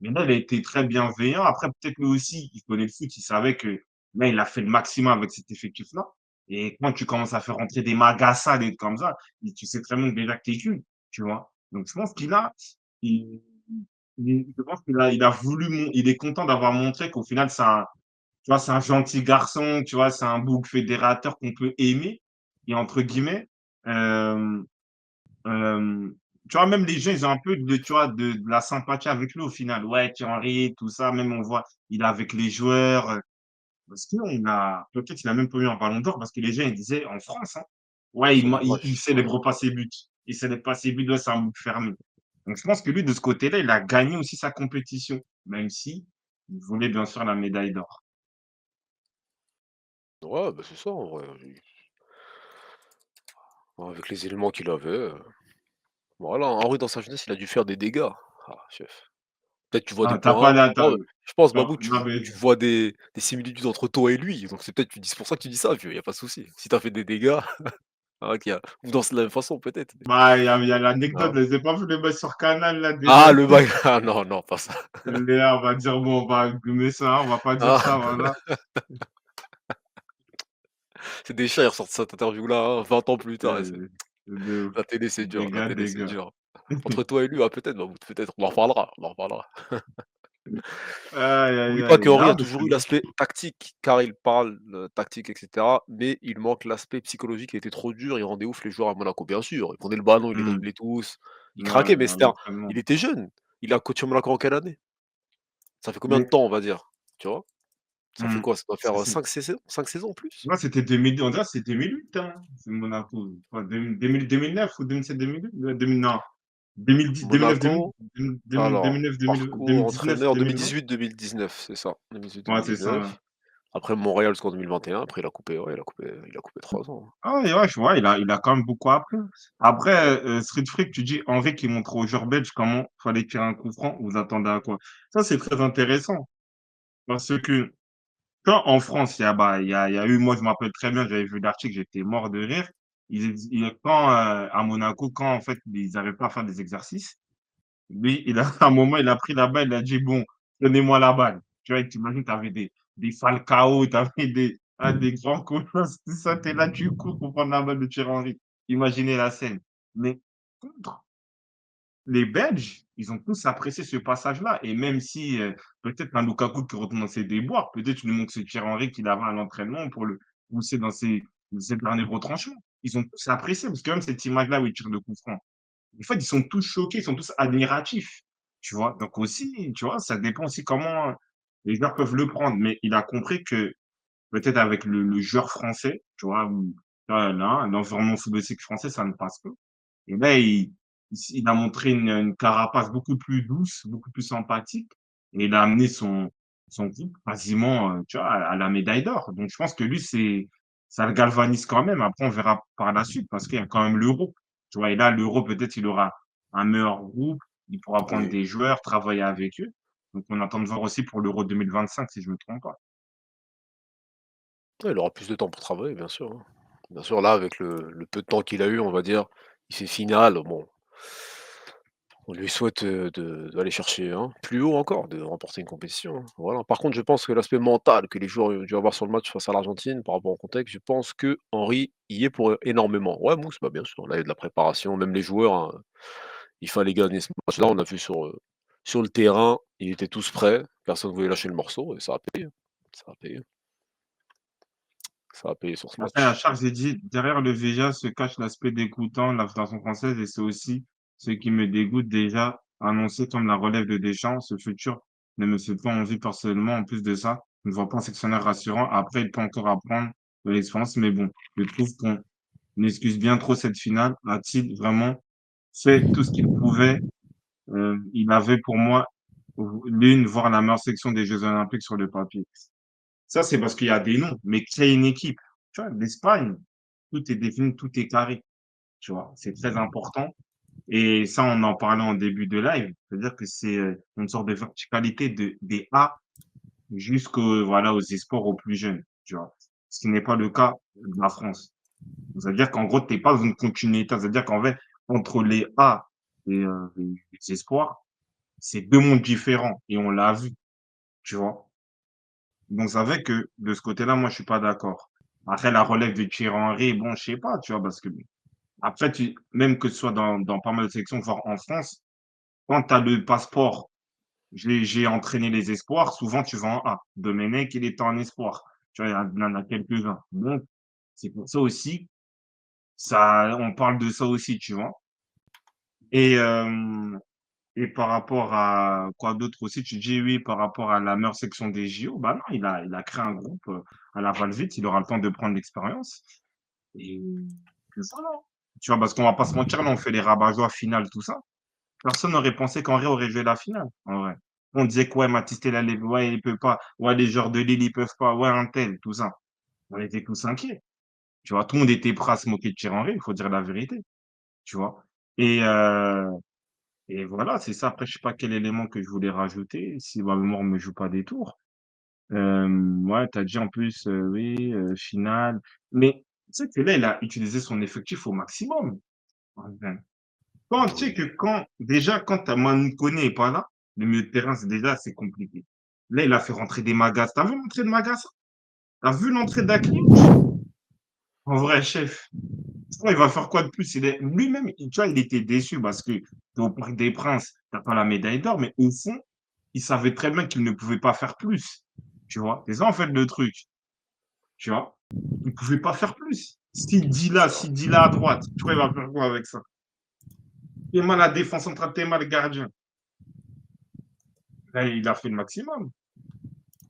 Mais là, il a été très bienveillant. Après, peut-être lui aussi, il connaît le foot, il savait que là, il a fait le maximum avec cet effectif-là. Et quand tu commences à faire rentrer des Magassa, des trucs comme ça, et tu sais très bien déjà que tu es cuit, tu vois. Donc, je pense qu'il a, il, je pense il a voulu, il est content d'avoir montré qu'au final, tu vois, c'est un gentil garçon, tu vois, c'est un bouc fédérateur qu'on peut aimer et entre guillemets, hem, tu vois, même les gens, ils ont un peu tu vois, de la sympathie avec lui au final. Ouais, Thierry Henry, tout ça, même on voit, il est avec les joueurs, parce qu'on a peut-être il a même pas eu un ballon d'or parce que les gens, ils disaient en France, hein: «Ouais, c'est il dommage. Ouais. célèbre pas ses buts. Il célèbre pas ses buts, ouais, c'est un bouc fermé». Donc je pense que lui, de ce côté-là, il a gagné aussi sa compétition, même si il voulait bien sûr la médaille d'or. Ouais, bah, c'est ça en vrai. Avec les éléments qu'il avait, voilà, Henry dans sa jeunesse, il a dû faire des dégâts. Ah chef. Peut-être tu vois des Ah, tu pas points. la tu Non, mais je pense non, Babou, non, mais tu vois des similitudes entre toi et lui, donc c'est peut-être c'est pour ça que tu dis ça vieux, y a pas de souci. Si tu as fait des dégâts, ah OK, vous dansez de la même façon peut-être, mais bah, il y a l'anecdote non. là, je l'ai pas vu le mettre sur Canal là Ah déjà. le bac ah non, non, pas ça. Léa, on va dire: «Bon, on va gommer ça, on va pas dire Ah, ça, voilà». c'est des chats, ils ressortent cette interview-là, hein, 20 ans plus tard et c'est De ouf. la télé c'est dur, la Dégâts, télé c'est dégâts. dur. Entre toi et lui, ah peut-être, Babou, peut-être, on en reparlera, on en reparlera. Aïe, aïe, Oublie pas aïe. qu'Henry a Non, mais c'est toujours eu bien. l'aspect tactique, car il parle, tactique et cetera, mais il manque l'aspect psychologique, il était trop dur, il rendait ouf les joueurs à Monaco. Bien sûr, il prenait le ballon, il les Mmh. driblait tous, il Ouais, craquait, mais à c'était un l'entraînement. il était jeune. Il a coaché Monaco en quelle année? Ça fait combien de Mais temps, on va dire? Tu vois? Ça fait mmh, quoi? Ça doit faire, c'est 5 saisons, plus? moi, c'était 2000, on dirait que c'est 2008, hein, c'est Monaco. Quoi, 2009 ou 2007-2008? Ouais, 2000 non, 2010, 2009-2000, Monaco, 2009, alors, parcours 2019, entraîneur 2020. 2018-2019, c'est ça, Ouais, c'est ça. 2018-2019. Après Montréal jusqu'en 2021, après il a coupé, ouais, il a coupé 3 ans, hein. Ah ouais, ouais, je vois, il a quand même beaucoup appris. Après, Street Freak, tu dis Henry qui montre aux joueurs belges comment fallait tirer un coup franc, vous attendez à quoi? Ça, c'est très intéressant parce que quand en France, il y a eu moi, je me rappelle très bien, j'avais vu l'article, j'étais mort de rire. Quand, à Monaco, quand en fait, ils n'arrivaient pas à faire des exercices, lui, à un moment, il a pris la balle, il a dit: «Bon, donnez-moi la balle». Tu vois? Tu imagines, tu avais des Falcao, tu avais des grands colosses, tout ça, tu es là, tu cours pour prendre la balle de Thierry Henry. Imaginez la scène. Mais contre les Belges, ils ont tous apprécié ce passage-là et même si, peut-être un Lukaku qui retourne dans ses déboires, peut-être tu lui montres ce Thierry Henry qu'il avait à l'entraînement pour le pousser dans ses derniers retranchements. Ils ont tous apprécié parce que même cette image-là où il tire le coup franc, en fait, ils sont tous choqués, ils sont tous admiratifs, tu vois? Donc aussi, tu vois, ça dépend aussi comment les joueurs peuvent le prendre. Mais il a compris que peut-être avec le joueur français, tu vois, où là, l'environnement footballistique français, ça ne passe pas. Et là, il a montré une carapace beaucoup plus douce, beaucoup plus sympathique et il a amené son groupe quasiment, tu vois, à la médaille d'or. Donc je pense que lui, ça le galvanise quand même. Après, on verra par la suite parce qu'il y a quand même l'Euro. Tu vois? Et là, l'Euro, peut-être, il aura un meilleur groupe, il pourra prendre Oui. des joueurs, travailler avec eux. Donc on attend de voir aussi pour l'Euro 2025 si je me trompe pas. Ouais, il aura plus de temps pour travailler, bien sûr, hein. Bien sûr, là, avec le peu de temps qu'il a eu, on va dire, il fait finale, bon, on lui souhaite, d'aller chercher, hein, plus haut encore, de remporter une compétition, hein, voilà. Par contre, je pense que l'aspect mental que les joueurs ont dû avoir sur le match face à l'Argentine, par rapport au contexte, je pense que Henry y est pour énormément. Ouais, Mousse, bah, bien sûr, là, il y a de la préparation, même les joueurs, hein, il fallait gagner ce match-là. On a vu sur le terrain, ils étaient tous prêts, personne ne voulait lâcher le morceau et ça a payé, hein. Ça a payé, ça a payé sur ce Après, à match. Charles, j'ai dit, derrière le VJA se cache l'aspect dégoûtant de la Fédération française et c'est aussi ce qui me dégoûte déjà, annoncé comme la relève de Deschamps. Ce futur ne me fait pas envie personnellement. En plus de ça, je ne vois pas un sectionnaire rassurant. Après, il peut encore apprendre de l'expérience, mais bon, je trouve qu'on excuse bien trop cette finale. A-t-il vraiment fait tout ce qu'il pouvait? Il avait pour moi l'une, voire la meilleure section des Jeux Olympiques sur le papier. Ça, c'est parce qu'il y a des noms, mais créer une équipe. Tu vois, l'Espagne, tout est défini, tout est carré. Tu vois, c'est très important. Et ça, on en parlait en début de live. C'est-à-dire que c'est une sorte de verticalité des A jusqu'aux, voilà, aux espoirs aux plus jeunes. Tu vois, ce qui n'est pas le cas de la France. C'est-à-dire qu'en gros, tu n'es pas dans une continuité. C'est-à-dire qu'en fait, entre les A et les espoirs, c'est deux mondes différents. Et on l'a vu, tu vois. Donc, c'est vrai que de ce côté-là, moi, je suis pas d'accord. Après, la relève de Thierry Henry, bon, je sais pas, tu vois, parce que après, même que ce soit dans pas mal de sélections, voire en France, quand tu as le passeport, j'ai entraîné les espoirs, souvent tu vas en A. Domenech, il était en espoir. Tu vois, il y en a quelques-uns. Donc, c'est pour ça aussi, ça, on parle de ça aussi, tu vois. Et, et par rapport à quoi d'autre aussi, tu dis oui, par rapport à la meilleure section des JO, bah non, il a créé un groupe à la va-vite, il aura le temps de prendre l'expérience. Et voilà. Tu vois, parce qu'on va pas se mentir, là, on fait les rabat-joie finale, tout ça. Personne n'aurait pensé qu'Henri aurait joué la finale, en vrai. On disait que ouais, Mathys Tella, ouais, il peut pas. Ouais, les joueurs de Lille, ils peuvent pas. Ouais, un tel, tout ça. On était tous inquiets. Tu vois, tout le monde était prêt à se moquer de Thierry Henry, il faut dire la vérité. Tu vois. Et, et voilà, c'est ça. Après, je sais pas quel élément que je voulais rajouter, si ma mémoire me joue pas des tours. Ouais, tu as dit en plus, oui, finale. Mais tu sais que là, il a utilisé son effectif au maximum. En vrai. Quand tu sais Oui. que déjà, quand tu Manu Koné est pas là, le milieu de terrain, c'est déjà assez compliqué. Là, il a fait rentrer des Magas. T'as vu l'entrée de Magas? T'as vu l'entrée d'Akliouche? En vrai, chef. Il va faire quoi de plus? Lui-même, tu vois, il était déçu parce que t'es au Parc des Princes, t'as pas la médaille d'or, mais au fond, il savait très bien qu'il ne pouvait pas faire plus. Tu vois? C'est ça, en fait, le truc. Tu vois? Il ne pouvait pas faire plus. S'il dit là à droite, tu vois, il va faire quoi avec ça? T'es mal la défense centrale, t'es mal le gardien. Là, il a fait le maximum.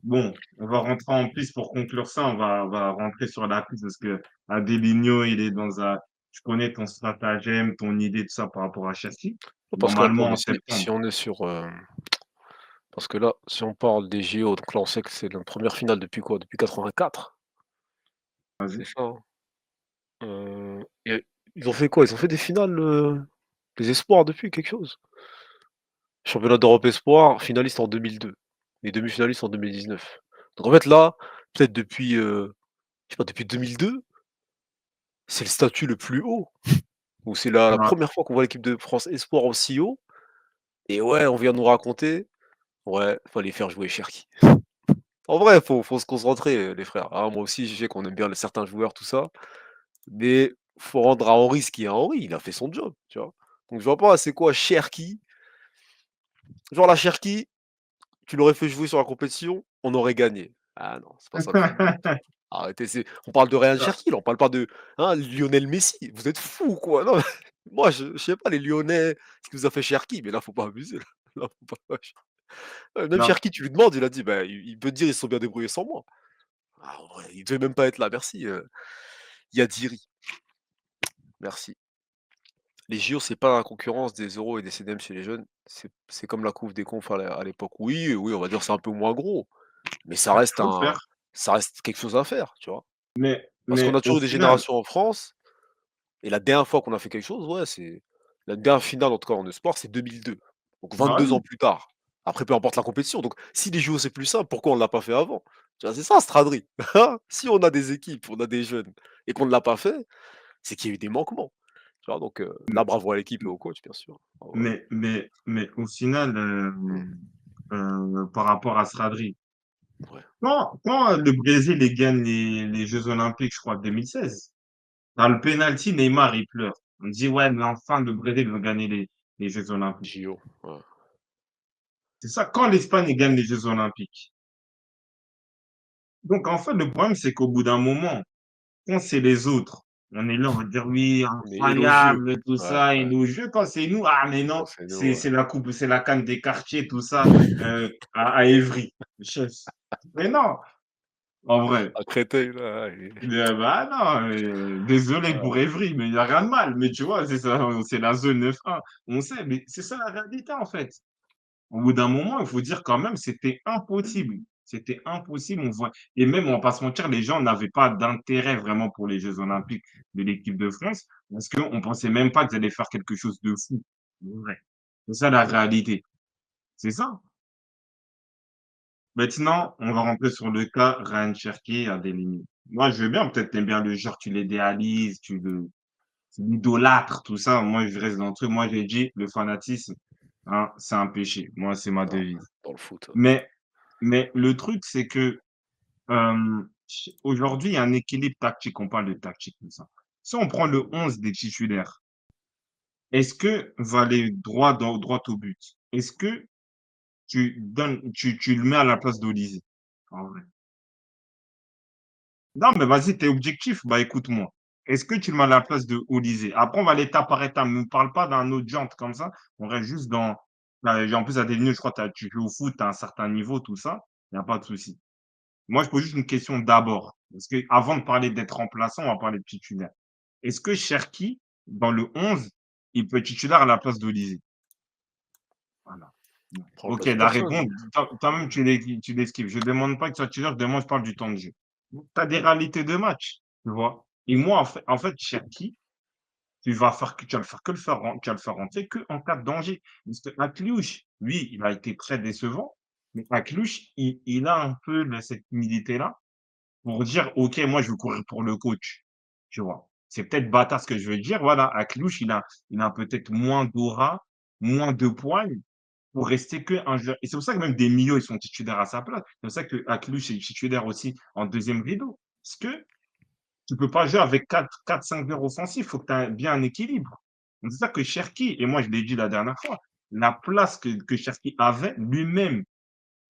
Bon, on va rentrer en plus pour conclure ça, on va rentrer sur la piste parce que Adelinho, il est dans un. Je connais ton stratagème, ton idée, tout ça par rapport à Chelsea. Parce qu'attends, Normalement, mais en si septembre. on est sur, parce que là, si on parle des JO, donc là, on sait que c'est la première finale depuis quoi? Depuis 84, c'est Vas-y. ça, hein? Et ils ont fait quoi? Ils ont fait des finales, des espoirs depuis, quelque chose? Championnat d'Europe espoir, finaliste en 2002 et demi-finaliste en 2019. Donc en fait là, peut-être depuis, je sais pas, depuis 2002, c'est le statut le plus haut, ou c'est la Ouais. 1re fois qu'on voit l'équipe de France espoir aussi haut et ouais, on vient nous raconter, ouais, fallait faire jouer Cherki. En vrai, faut se concentrer, les frères, hein. Moi aussi, je sais qu'on aime bien certains joueurs, tout ça, mais faut rendre à Henry ce qui est à Henry, il a fait son job, tu vois? Donc je vois pas c'est quoi Cherki, genre la Cherki, tu l'aurais fait jouer sur la compétition, on aurait gagné. Ah non, c'est pas ça le football. Arrêtez, on parle de Ryan Ça, Cherki là, on parle pas de, hein, Lionel Messi. Vous êtes fous quoi? Non, moi je sais pas les Lyonnais, ce que vous a fait Cherki, mais là faut pas abuser là. Là faut pas même là, Cherki, tu lui demandes, il a dit: «Bah, il peut te dire: "Ils se sont bien débrouillés sans moi"». Ah ouais, il devait même pas être là, merci, Yadiri, merci. Les JO, c'est pas la concurrence des Euros et des CDM chez les jeunes, c'est comme la coupe des confs à l'époque. Oui, oui, on va dire c'est un peu moins gros, mais il faut le faire. ça reste quelque chose à faire, tu vois? Parce qu'on Mais a au toujours eu des final, générations en France, Et la dernière fois qu'on a fait quelque chose, ouais, c'est la dernière finale en tout cas en e-sport, c'est 2002. Donc Bah 22 ans oui, plus tard. Après, peu importe la compétition. Donc si les JO c'est plus simple, pourquoi on ne l'a pas fait avant? Tu vois, c'est ça Stradri. Si on a des équipes, on a des jeunes et qu'on ne l'a pas fait, c'est qu'il y a eu des manquements. Tu vois? Donc là, bravo à l'équipe et au coach, bien sûr. Bravo à eux. mais au final, Mmh. par rapport à Stradri, Ouais, quand le Brésil il gagne les Jeux Olympiques, je crois, 2016, dans le penalty, Neymar, il pleure. On dit, ouais, mais enfin, le Brésil va gagner les Jeux Olympiques. JO, ouais. C'est ça, quand l'Espagne elle gagne les Jeux Olympiques. Donc, en fait, le problème, c'est qu'au bout d'un moment, quand c'est les autres, on est là, on va dire oui, On est élogieux. incroyable, tout Ouais, ça, ouais. élogieux. Quand c'est nous, ah mais non, Quand c'est nous, c'est ouais. la coupe, c'est la canne des quartiers, tout ça, à Évry. Chef. Mais non, en vrai. À Créteil, là, et Bah non, désolé ah, pour Évry, mais il n'y a rien de mal. Mais tu vois, c'est ça, c'est la zone 9-1. On sait, mais c'est ça la réalité en fait. Au bout d'un moment, il faut dire quand même, c'était impossible. C'était impossible. On voit, et même, on va pas se mentir, les gens n'avaient pas d'intérêt vraiment pour les Jeux Olympiques de l'équipe de France parce qu'on pensait même pas qu'ils allaient faire quelque chose de fou. Ouais. C'est ça la réalité. C'est ça. Maintenant, on va rentrer sur le cas Ryan Cherki à Delimi. Moi, je veux bien, peut-être t'aimes bien le genre, tu l'idéalises, tu l'idolâtres, tout ça. Moi, je reste dans le truc. Moi, j'ai dit, le fanatisme, hein, c'est un péché. Moi, c'est ma non, devise. dans le foot, ouais. Mais Mais le truc, c'est que, aujourd'hui, il y a un équilibre tactique. On parle de tactique, tout ça. Si on prend le 11 des titulaires, est-ce que va aller droit au but? Est-ce que tu le mets à la place d'Olysée? En vrai. Non, mais vas-y, tu es objectif, bah, écoute-moi. Est-ce que tu le mets à la place de Olysée? Après, on va aller étape par étape. Ne me parle pas d'un autre genre comme ça. On reste juste dans, en plus, à des je crois, tu joues au foot, tu as un certain niveau, tout ça. Il y a pas de souci. Moi, je pose juste une question d'abord. Parce que avant de parler d'être remplaçant, on va parler de titulaire. Est-ce que Cherki, dans le 11, il peut être titulaire à la place d'Olysée? Voilà. Non. Prends le OK, place de la personne. réponse, toi-même, tu l'esquives. Je ne demande pas que tu sois titulaire, je demande, je parle du temps de jeu. Tu as des réalités de match, tu vois. Et moi, en fait, Cherki, tu vas le faire que le faire, tu vas le faire rentrer que en cas de danger. Parce que Akliouche, lui, il a été très décevant. Mais Akliouche, il a un peu cette humilité-là pour dire: «OK, moi, je veux courir pour le coach», tu vois? C'est peut-être bâtard ce que je veux dire, voilà, Aklouche, il a peut-être moins d'aura, moins de poigne pour rester qu'un joueur et c'est pour ça que même des milieux, ils sont titulaires à sa place. C'est pour ça qu'Aklouche est titulaire aussi en deuxième rideau. Parce que tu peux pas jouer avec quatre cinq joueurs offensifs, il faut que tu aies bien un équilibre. Donc c'est ça que Cherki et moi je l'ai dit la dernière fois, la place que Cherki avait, lui-même,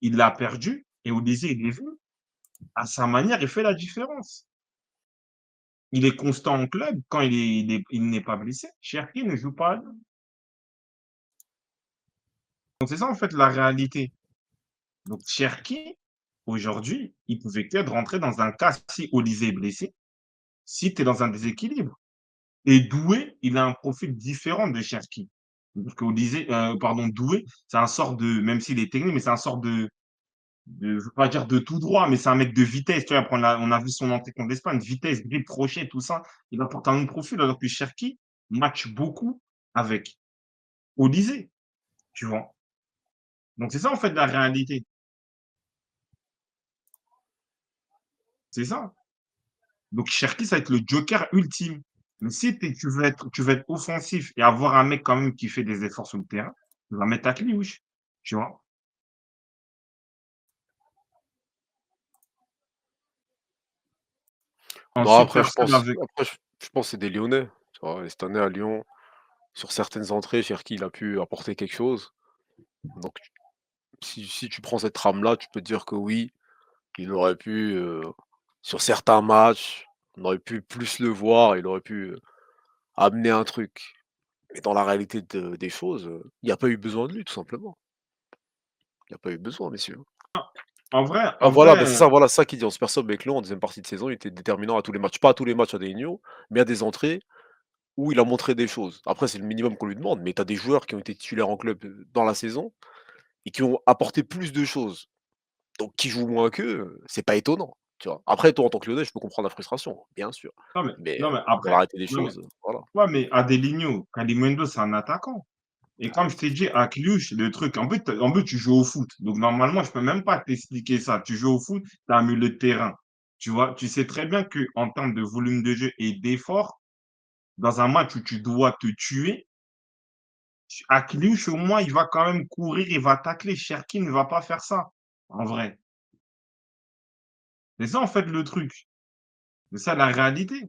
il l'a perdue et Olysée, il est venu. À sa manière, il fait la différence. Il est constant en club quand il n'est pas blessé. Cherki ne joue pas à Lyon. Donc c'est ça en fait la réalité. Donc Cherki, aujourd'hui, il pouvait que rentrer dans un cas si Olysée est blessé, si tu es dans un déséquilibre. Et Doué, il a un profil différent de Cherki. Donc Olysée, pardon, Doué, c'est un sort de, même s'il est technique, mais c'est un sort de, je veux pas dire de tout droit, mais c'est un mec de vitesse. Tu vois, on a vu son entrée contre l'Espagne, vitesse, dribble, crochet, tout ça. Il apporte un autre profil, alors que Cherki match beaucoup avec Olysée, tu vois. Donc c'est ça en fait la réalité. C'est ça. Donc Cherki, ça va être le joker ultime. Mais si tu veux être offensif et avoir un mec quand même qui fait des efforts sur le terrain, tu vas mettre Akliouche, tu vois. Non, Ensuite, après je personne pense avec. après je pense que c'est des Lyonnais, tu vois? Et cette année à Lyon, sur certaines entrées, Cherki, il a pu apporter quelque chose. Donc si tu prends cette trame-là, tu peux te dire que oui, il aurait pu, sur certains matchs, on aurait pu plus le voir, il aurait pu, amener un truc. Mais dans la réalité des choses, il y a pas eu besoin de lui, tout simplement. Il y a pas eu besoin, messieurs. En vrai, Ah en voilà, bah, c'est vrai, ça, voilà, c'est ça qui dit. On se perçoit avec Lyon en deuxième partie de saison, il était déterminant à tous les matchs. Pas à tous les matchs à des Digno, mais à des entrées où il a montré des choses. Après, c'est le minimum qu'on lui demande, mais tu as des joueurs qui ont été titulaires en club, dans la saison et qui ont apporté plus de choses. Donc qui jouent moins qu'eux, c'est pas étonnant. tu vois? Après toi, en tant que Lyonnais, je peux comprendre la frustration, bien sûr, Non, mais mais non, mais dans la après réalité des non, mais choses, voilà. ouais, mais Adelinho, Kalimundo, c'est un attaquant. Et Ah comme oui, je t'ai dit, à Cluj, le truc, en fait, tu joues au foot. Donc, normalement, je peux même pas t'expliquer ça. Tu joues au foot, tu as un milieu de terrain. Tu vois, tu sais très bien que en termes de volume de jeu et d'effort, dans un match où tu dois te tuer, à Cluj, au moins, il va quand même courir, il va tacler. Cherki ne va pas faire ça, en vrai. C'est ça, en fait, le truc. C'est ça, la réalité.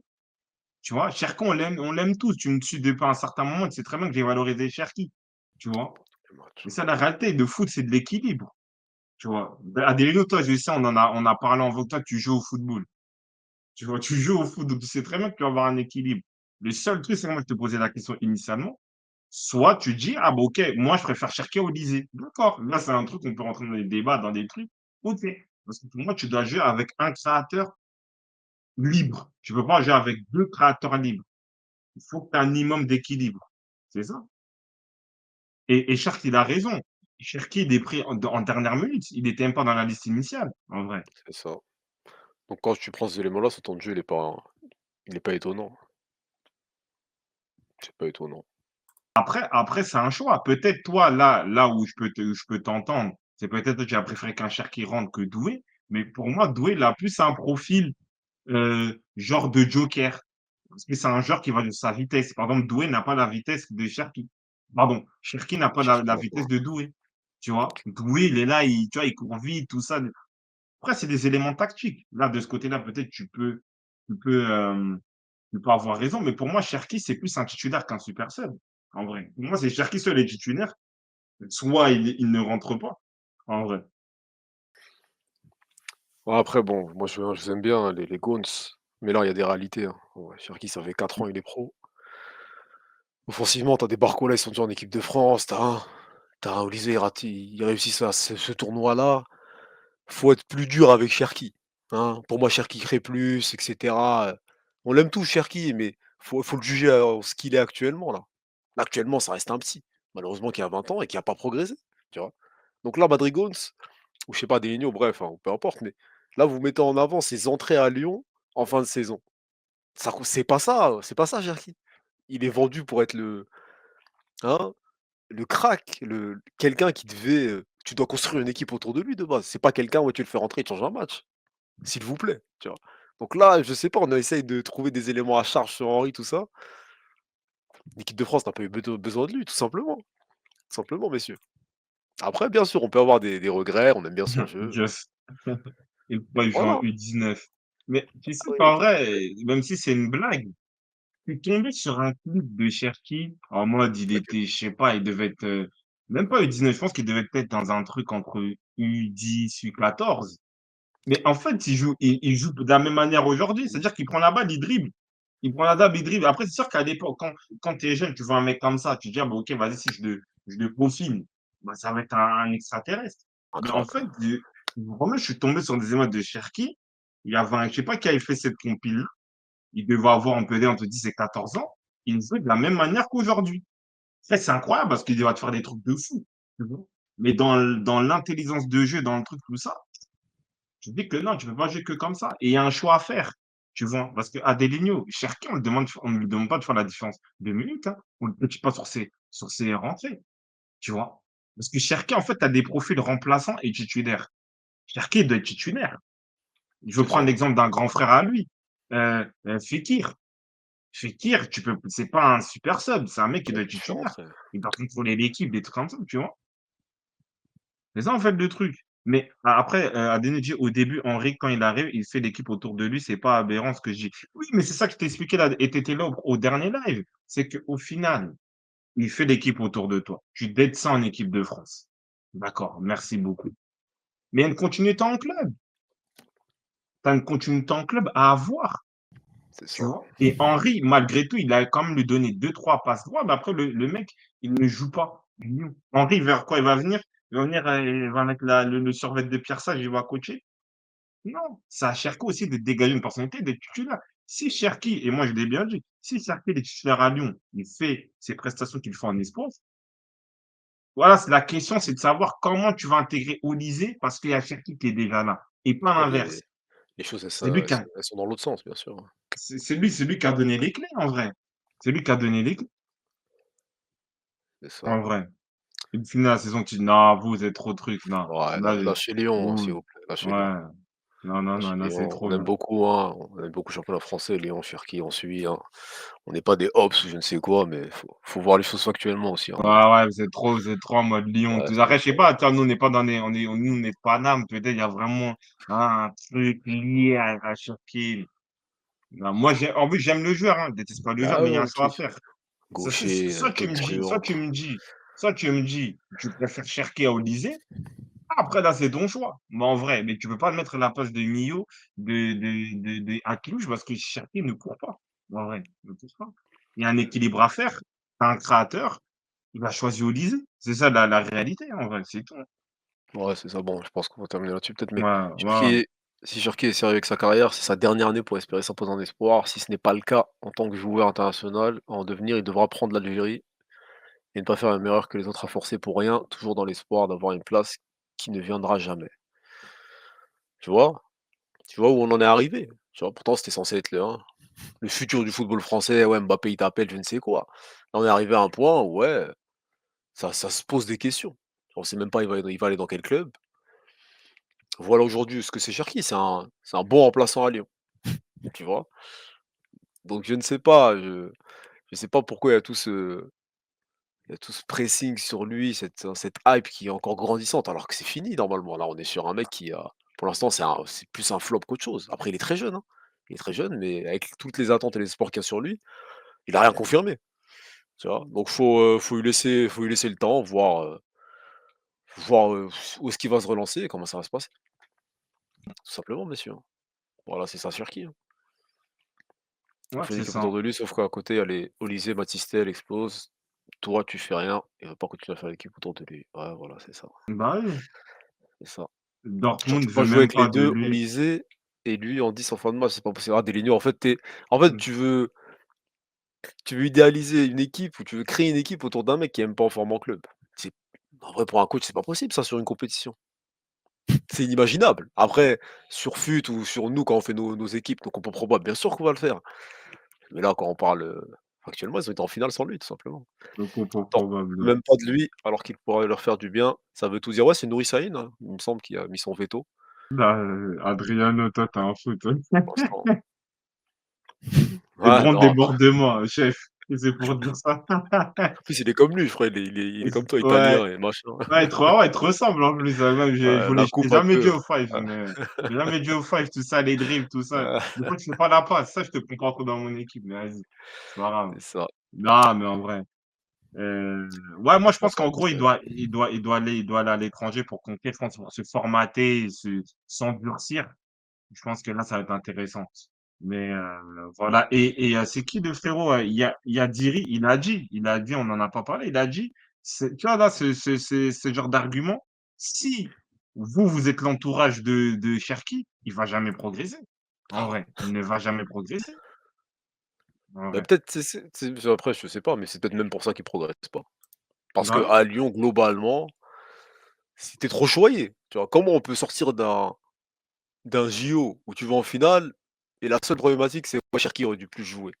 Tu vois, Cherki, on l'aime tous. Tu me suis depuis un certain moment, tu sais très bien que j'ai valorisé Cherki. Tu vois? le match. C'est ça, la réalité. Le foot, c'est de l'équilibre. Tu vois? Bah, Adélie, toi, je sais, on a parlé en vocal, tu joues au football. Tu vois? Tu joues au foot, donc tu sais très bien que tu vas avoir un équilibre. Le seul truc, c'est que moi, je te posais la question initialement. Soit tu dis: «Ah bah, OK, moi, je préfère Cherki au Olysée». D'accord, là, c'est un truc, on peut rentrer dans des débats, dans des trucs. OK. Parce que pour moi, tu dois jouer avec un créateur libre. Tu peux pas jouer avec 2 créateurs libres. Il faut que tu aies un minimum d'équilibre. C'est ça. Et Cherki, il a raison. Cherki, il est pris en dernière minute. Il était même pas dans la liste initiale, en vrai. C'est ça. Donc quand tu prends ces éléments-là, son temps de jeu, il est pas étonnant. C'est pas étonnant. Après, c'est un choix. Peut-être toi, là où je peux t'entendre, c'est peut-être que tu as préféré qu'un Cherki rentre que Doué. Mais pour moi, Doué, il a plus un profil, genre de joker. Parce que c'est un joueur qui va de sa vitesse. Par exemple, Doué n'a pas la vitesse de Cherki. Pardon, Cherki n'a pas Cherki la n'a vitesse pas. de Doué. Tu vois? Doué, il est là, tu vois, il court vite, tout ça. Après, c'est des éléments tactiques. Là, de ce côté-là, peut-être tu peux, tu peux avoir raison, mais pour moi, Cherki, c'est plus un titulaire qu'un super sub, en vrai. Pour moi, c'est Cherki seul est titulaire, soit il ne rentre pas, en vrai. Ouais, après bon, moi je les aime bien, hein, les Goans, mais là, il y a des réalités, hein. Ouais, Cherki, ça fait 4 ans, il est pro. Offensivement, tu as des Barcola, ils sont déjà en équipe de France, tu as un Olise, il réussit ça ce tournoi-là. Faut être plus dur avec Cherki, hein. Pour moi, Cherki crée plus et cetera, on l'aime tous Cherki, mais faut le juger à ce qu'il est actuellement là. Là, actuellement, ça reste un psy, malheureusement qui a 20 ans et qui a pas progressé, tu vois? Donc là, Madrigons ou je sais pas, Deligno, bref, hein, peu importe, mais là, vous mettez en avant ses entrées à Lyon en fin de saison. Ça c'est pas ça Cherki. Il est vendu pour être hein, le crack, le quelqu'un qui devait, tu dois construire une équipe autour de lui de base. C'est pas quelqu'un, où tu le fais rentrer, il te change un match. S'il vous plaît, tu vois? Donc là, je sais pas, on essaye de trouver des éléments à charge sur Henry, tout ça. L'équipe de France n'a pas eu besoin de lui, tout simplement, messieurs. Après, bien sûr, on peut avoir des regrets, on aime bien son jeu, Just et mais pourquoi il joue en voilà. U19? Mais tu Ah sais oui, qu'en vrai, même si c'est une blague, je suis tombé sur un clip de Cherki, en mode, il OK. était, je sais pas, il devait être, même pas U19, je pense qu'il devait être dans un truc entre U10, U14. Mais en fait, il joue de la même manière aujourd'hui. Mmh. C'est-à-dire qu'il prend la balle, il dribble. Il prend la balle, il dribble. Après, c'est sûr qu'à l'époque, quand tu es jeune, tu vois un mec comme ça, tu te dis, ah, bah, OK, vas-y, si je le peaufine, bah, ça va être un extraterrestre. Un Mais en crack. fait, vraiment, je suis tombé sur des images de Cherki. Il y avait je sais pas qui avait fait cette compile. Il devait avoir, on peut dire, entre 10 et 14 ans. Il jouait de la même manière qu'aujourd'hui. Ça, c'est incroyable parce qu'il va te faire des trucs de fou. Tu vois. Mais dans l'intelligence de jeu, dans le truc, tout ça, je dis que non, tu peux pas jouer que comme ça. Et il y a un choix à faire, tu vois. Parce qu'Adelinho, Cherki, on ne lui demande pas de faire la différence de minutes, hein. On ne le petit pas sur ses rentrées, tu vois. Parce que Cherki, en fait, a des profils remplaçants et titulaires. Cherki doit être titulaire. Je veux C'est prendre ça. l'exemple d'un grand frère à lui, Fekir. Fekir, tu peux, c'est pas un super sub, c'est un mec qui Ouais, doit être tu le fais titulaire. rentrer. Il doit contrôler l'équipe, des trucs comme ça, tu vois. C'est ça, en fait, le truc. Mais après, Adeniji, au début, Henry, quand il arrive, il fait l'équipe autour de lui. C'est pas aberrant ce que je dis. Oui, mais c'est ça que je t'ai expliqué là, et tu étais là au dernier live. C'est qu'au final, il fait l'équipe autour de toi. Tu ça en équipe de France. D'accord, merci beaucoup. Mais il y a une continuité en club. Tu as une continuité en club à avoir, C'est tu ça. vois. Et Henry, malgré tout, il a quand même lui donné deux, trois passes droits. Mais après, le mec, il ne joue pas. Henry, vers quoi il va venir? Il va venir, il va mettre le survêt de Pierre Sage, il va coacher. Non, c'est à Cherki aussi de dégager une personnalité, d'être titulaire. Si Cherki, et moi je l'ai bien dit, si Cherki est titulaire à Lyon, il fait ses prestations qu'il fait en espoir, voilà, la question c'est de savoir comment tu vas intégrer Olysée parce qu'il y a Cherki qui est déjà là, et pas Ouais, les l'inverse. Les choses, C'est lui qui a elles sont dans l'autre sens, bien sûr. c'est lui qui a donné les clés, en vrai. C'est lui qui a donné les clés, C'est ça. en vrai. Il finit la saison, tu dis: «Non, vous êtes trop trucs, non». Ouais, Là, lâchez Lyon, s'il vous vous plaît, lâchez Lyon. ouais. Non, non, non, Lâchez non, c'est Lyon. trop, là. On aime beaucoup le championnat français, Lyon, Cherki, on suit, hein. On n'est pas des Hops ou je ne sais quoi, mais faut voir les choses factuellement aussi, hein, Ouais, donc ouais, vous êtes trop en mode Lyon, ouais, tout ça. c'est Après, je sais pas, tu vois, nous, on n'est pas dans les nous, on est de Paname, peut-être il y a vraiment un truc lié à Cherki. Non, moi, en plus, j'aime le joueur, hein, je déteste pas le joueur, bah, mais il y a un ouais, choix à tous faire. gaucher, tête brûlante. Soit tu me dis, tu préfères Cherki à Olysée. Après, là, c'est ton choix. Mais en vrai, mais tu peux pas le mettre à la place de Millau, de Hakimi, parce que Cherki ne court pas. En vrai, il ne court pas. Il y a un équilibre à faire. Tu un créateur, il a choisi Olysée. C'est ça la réalité, en vrai, c'est tout. Ouais, c'est ça. Bon, je pense qu'on va terminer là-dessus peut-être, mais Ouais, ouais, Cherki si Cherki est sérieux avec sa carrière, c'est sa dernière année pour espérer s'imposer en espoir. Si ce n'est pas le cas, en tant que joueur international, en devenir, il devra prendre l'Algérie et ne pas faire la même erreur que les autres à forcer pour rien, toujours dans l'espoir d'avoir une place qui ne viendra jamais. Tu vois? Tu vois où on en est arrivé? Tu vois? Pourtant, c'était censé être le futur du football français. Ouais, Mbappé, il t'appelle, je ne sais quoi. Là, on est arrivé à un point où, ouais, ça se pose des questions. On sait même pas il va aller dans quel club. Voilà aujourd'hui ce que c'est Cherki, c'est un bon remplaçant à Lyon, tu vois? Donc je ne sais pas, je sais pas pourquoi il y a tout ce pressing sur lui, cette hype qui est encore grandissante alors que c'est fini normalement. Là, on est sur un mec qui a pour l'instant, c'est plus un flop qu'autre chose. Après il est très jeune, hein. Il est très jeune, mais avec toutes les attentes et les espoirs qu'il y a sur lui, il a rien confirmé, tu vois? Donc faut lui laisser le temps, voir, où est-ce qu'il va se relancer et comment ça va se passer, tout simplement, messieurs, hein. Voilà, c'est ça Cherki, hein. On ouais, fait c'est l'équipe ça. autour de lui, sauf qu'à côté, il y a les Olysée, Matistel, elle explose. Toi, tu fais rien, il va pas continuer à faire l'équipe autour de lui. Ouais, voilà, Bah oui, c'est ça. Genre, Dortmund tu peux pas veut jouer même avec les pas de 2 lui. Olysée et lui en 10 en fin de match, c'est pas possible. Ah, Deligno, en fait, Mmh. tu veux idéaliser une équipe ou tu veux créer une équipe autour d'un mec qui est même pas en forme en club. C'est en vrai, pour un coach, c'est pas possible ça sur une compétition. C'est inimaginable. Après, sur FUT ou sur nous, quand on fait nos équipes, nos compos proba, bien sûr qu'on va le faire. Mais là, quand on parle, actuellement, ils ont été en finale sans lui, tout simplement. Le compo Tant probable, ouais. même pas de lui, alors qu'il pourrait leur faire du bien, ça veut tout dire. Ouais, c'est Nouri Sahin, hein, il me semble, qui a mis son veto. Là, Adriano, toi, tu un fou, toi. Pour l'instant Des ouais, grands non, après débordements, chef. C'est pour dire ça. en plus, il est comme lui, je crois, il est comme toi, Ouais. italien et machin. Ouais, il te ressemble en plus, même Ouais, la je t'ai coupe un jamais dit peu. au five, mais j'ai jamais dit au five, tout ça, les dribbles, tout ça. Ouais, Des fois, tu fais pas la passe, ça, je te comprends trop dans mon équipe, mais vas-y, c'est pas grave. c'est ça. Non, mais en vrai, ouais, moi, je On va pense pas qu'en gros, penser il doit aller à l'étranger pour conquérir, je pense, pour se formater, s'endurcir. Je pense que là, ça va être intéressant. Mais voilà. Et c'est qui le frérot? Il y a Diri, on n'en a pas parlé, il a dit, tu vois, là, ce genre d'argument, si vous êtes l'entourage de Cherki, il va jamais progresser. En vrai, il ne va jamais progresser. En bah, vrai. peut-être après je sais pas, mais c'est peut-être même pour ça qu'il progresse pas. Parce Bah oui, qu'à Lyon, globalement, c'était trop choyé, tu vois? Comment on peut sortir d'un JO où tu vas en finale et la seule problématique, c'est que Cherki aurait dû plus jouer?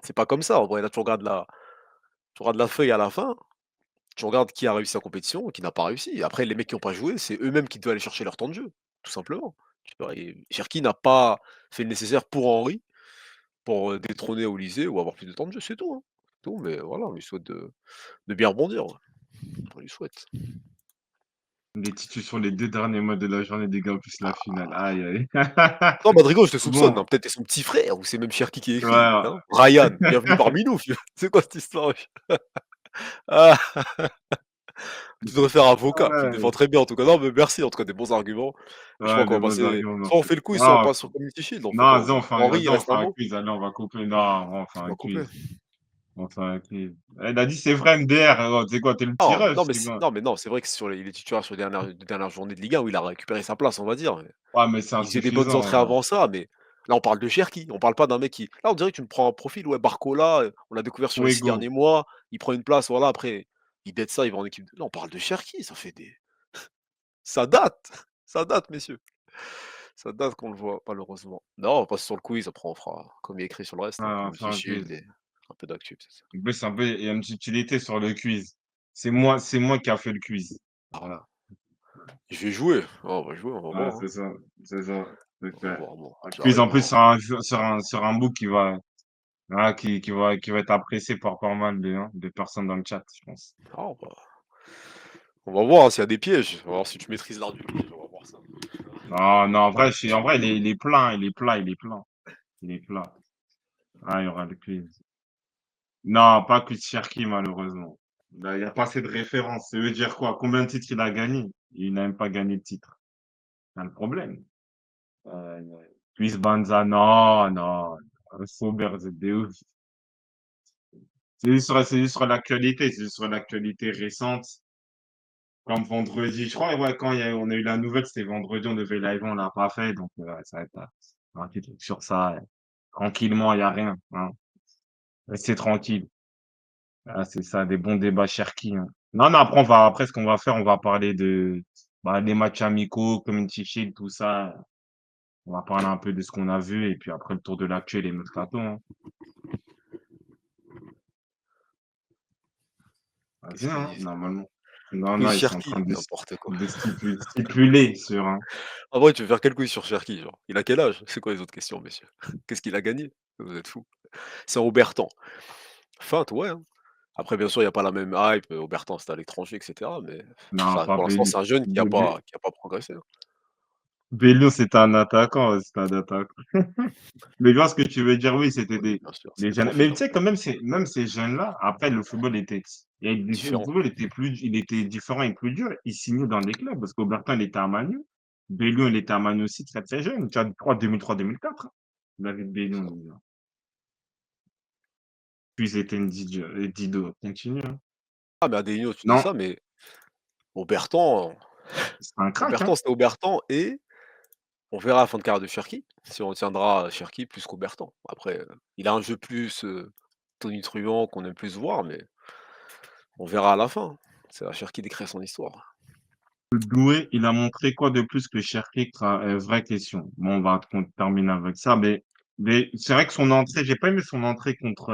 C'est pas comme ça en vrai, là tu regardes la feuille à la fin, tu regardes qui a réussi sa compétition et qui n'a pas réussi. Après les mecs qui ont pas joué, c'est eux-mêmes qui doivent aller chercher leur temps de jeu, tout simplement. Tu vois? Et Cherki n'a pas fait le nécessaire pour Henry, pour, détrôner Olysée ou avoir plus de temps de jeu, c'est tout, hein. C'est tout, mais voilà, on lui souhaite de bien rebondir, ouais. On lui souhaite. les titus sur les 2 derniers mois de la journée, des gars, plus la finale. Aïe, aïe. Non, Madrigo, je te soupçonne, Bon, hein, peut-être c'est son petit frère ou c'est même Cherki qui écrit, ouais, hein. Ryan, bienvenue parmi nous, c'est quoi cette histoire wesh? Ah! Tu devrais faire avocat, tu le défends ouais, très bien en tout cas. Non, mais merci en tout cas des bons arguments. Je crois ouais, qu'on des va bons passer arguments, soit on merci. fait le quiz, soit on Non, passe sur Community Shield, on fait non, quoi? vas-y, Henri, il on reste fait un un mot? quiz. Allez, on va couper. Non, on fait On un va couper? quiz. On fait un quiz. Elle a dit c'est vrai, MDR. Alors, tu sais quoi, t'es le petit ref, c'est quoi? Non, mais non, c'est vrai que sur les titulaires sur les dernières journées de Ligue 1 où il a récupéré sa place, on va dire. Ouais, mais c'est Il faisait des bonnes entrées insuffisant. avant ça, mais là, on parle de Cherki, on parle pas d'un mec qui là, on dirait que tu me prends un profil, ouais, Barcola, on l'a découvert sur les 6 Fuego. derniers mois, il prend une place, voilà, après, il dette ça, il va en équipe de là, on parle de Cherki, ça date, ça date, messieurs, Ça date qu'on le voit, malheureusement. Non, on passe sur le quiz, après on fera comme il y a écrit sur le reste, hein, Ah, Community enfin, Shield et un peu d'actu, c'est ça. en plus, un peu, il y a une subtilité sur le quiz. C'est moi qui a fait le quiz. Voilà. Je vais jouer. Ah, on va jouer, on va Ah, voir, hein. c'est ça, c'est ça. C'est On va clair. voir, bon, Un quiz j'arrive, en plus hein. sur un book qui va, voilà, qui va être apprécié par pas mal de personnes dans le chat, je pense. Ah, on va voir, hein, s'il y a des pièges. On va voir si tu maîtrises l'art du piège, on va voir ça. Non, non, en vrai, en vrai, il est plein, il est plein, il est plein. Il est plein. Ah, il y aura le quiz. Non, pas quiz Cherki, malheureusement. Bah, il y a pas assez de références. Ça veut dire quoi? Combien de titres il a gagné? Il n'a même pas gagné de titre. C'est le problème. Quiz Banza, non, non. Faubert, c'est des ouf. C'est juste sur l'actualité, c'est juste sur l'actualité récente. Comme vendredi, je crois, ouais, quand on a eu la nouvelle, c'était vendredi, on devait live, on l'a pas fait, donc ça va être un petit truc sur ça. Tranquillement, il y a rien, hein. Restez tranquille. Ah, c'est ça, des bons débats Cherki, hein. Non, non, après, ce qu'on va faire, on va parler bah, des matchs amicaux, Community Shield, tout ça. On va parler un peu de ce qu'on a vu, et puis après, le tour de l'actu et les mercato, hein. Qu'est-ce Vas-y, qu'ils hein, disent? normalement. Non, non, Quiz ils sont en Cherki, train n'importe quoi. stipuler sur un. En vrai, tu veux faire quel quiz sur Cherki, genre? Il a quel âge? C'est quoi les autres questions, messieurs? Qu'est-ce qu'il a gagné? Vous êtes fous. C'est Obertan. Feinte, ouais, hein. Après, bien sûr, il y a pas la même hype, Obertan, c'était à l'étranger, et cetera, mais Non, ça pas pour l'instant, Bellu. c'est un jeune qui a pas progressé, hein. Bellu, c'était un attaquant, c'était un attaquant. Mais je vois ce que tu veux dire, oui, c'était Oui, bien sûr, c'est des des jeunes. Mais profils, tu hein, sais, quand même, même ces jeunes-là, après, le différents. football était il était différent et plus dur. Ils signaient dans des clubs, parce qu'Obertan, il était à Manu. Bellu, il était à Manu aussi très, très jeune. Tu vois, 2003-2004, hein. David C'est Bellu, ça. déjà. Puis c'était Dido. Continue, hein. Ah, mais Adeyno, tu dis Non, ça, mais Obertan c'est un crack, hein. Obertan, c'était Obertan et on verra la fin de carrière de Cherki, si on tiendra Cherki plus qu'Obertan. Après, il a un jeu plus, tonitruant qu'on aime plus voir, mais on verra à la fin. C'est à Cherki d'écrire son histoire. Doué, il a montré quoi de plus que Cherki? Vraie question. Bon, on termine avec ça, mais c'est vrai que son entrée, j'ai pas aimé son entrée contre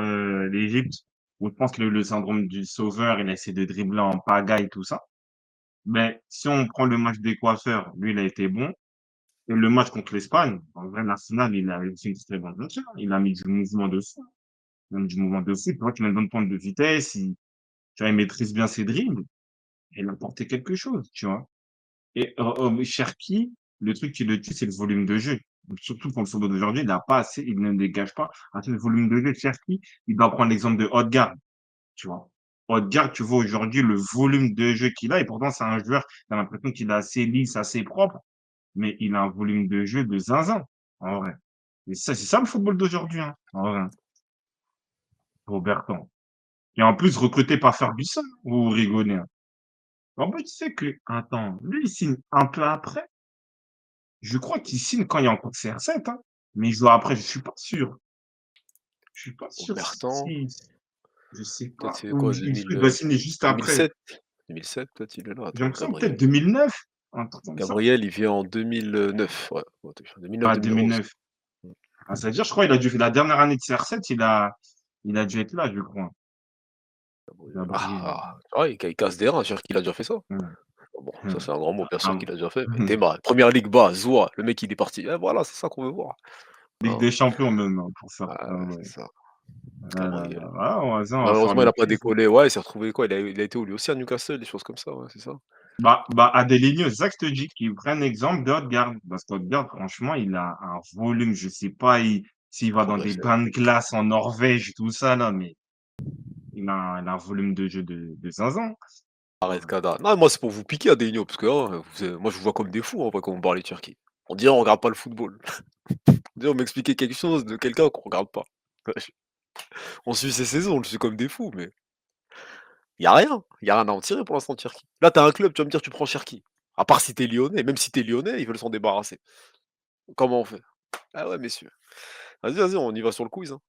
l'Égypte, où je pense que le syndrome du sauveur, il a essayé de dribbler en pagaille, tout ça. Mais si on prend le match des coiffeurs, lui, il a été bon. Et le match contre l'Espagne, en vrai, l'Arsenal, il a fait une très bonne entrée, hein. Il a mis du mouvement de fou. Il a mis du mouvement de fou. Tu vois qu'il a une bonne pointe de vitesse. Tu vois, il maîtrise bien ses dribbles. Et il a apporté quelque chose, tu vois. Et Cherki, le truc qui le tue, c'est le volume de jeu. Surtout pour le football d'aujourd'hui, il n'a pas assez, il ne dégage pas assez de volume de jeu. Cherki, il doit prendre l'exemple de Odegaard, tu vois. Odegaard, tu vois aujourd'hui le volume de jeu qu'il a, et pourtant c'est un joueur, tu as l'impression qu'il est assez lisse, assez propre, mais il a un volume de jeu de zinzin, en vrai. Et ça, c'est ça le football d'aujourd'hui, hein, en vrai. Roberto. Et en plus, recruté par Ferguson, vous rigolez, hein. En plus, tu sais que, attends, lui, il signe un peu après. Je crois qu'il signe quand il y a encore CR7, hein. Mais il joue après, je suis pas sûr. Je suis pas sûr Obertan, si, je sais peut-être pas. c'est Ou quoi, il doit signer juste après. 2007? 2007 peut-être il est là, J'ai attends, l'impression peut-être Gabriel. 2009, un truc comme ça. Gabriel, il vient en 2009, ouais, ouais, Ah, 2009-2011. 2009. Ah, c'est-à-dire, je crois, il a dû, la dernière année de CR7, il a dû être là, je crois. Gabriel. Gabriel. Ah! Ouais, il casse des reins, c'est-à-dire qu'il a déjà fait ça. Hum, Bon, ça hum. c'est un grand mot, bien sûr Ah, qu'il a déjà fait, mais hum. démarre, première ligue bas, Zoua, le mec il est parti. Eh voilà, c'est ça qu'on veut voir, Ligue hein. des champions même, hein, pour ça. Ah Ah ouais, ouais. c'est ça, Ah là Gabriel. là. Ah, on va faire Malheureusement, il le a pas quiz. décollé. Ouais, il s'est retrouvé quoi? Il a été où lui aussi à Newcastle, des choses comme ça, ouais, c'est ça? Bah, Adelinho, c'est ça que je te dis, qu'ils prennent exemple d'Odegaard. Parce qu'Odegaard, franchement, il a un volume, je sais pas, s'il va dans des Progressé, ouais. bains de glace en Norvège, tout ça, là, mais il a un volume de jeu de zinzin. Arrête, Kada. Non, moi c'est pour vous piquer Adeyno, parce que hein, moi je vous vois comme des fous en vrai quand vous me parlez de Turquie. On dirait on regarde pas le football. On dirait on m'expliquait quelque chose de quelqu'un qu'on regarde pas. Wesh. On suit ces saisons, on le suit comme des fous, mais il y a rien à en tirer pour l'instant de Cherki. Là, t'as un club, tu vas me dire tu prends Cherki. À part si t'es lyonnais, même si t'es lyonnais, ils veulent s'en débarrasser. Comment on fait? Ah ouais, messieurs. Vas-y, vas-y, on y va sur le quiz, hein.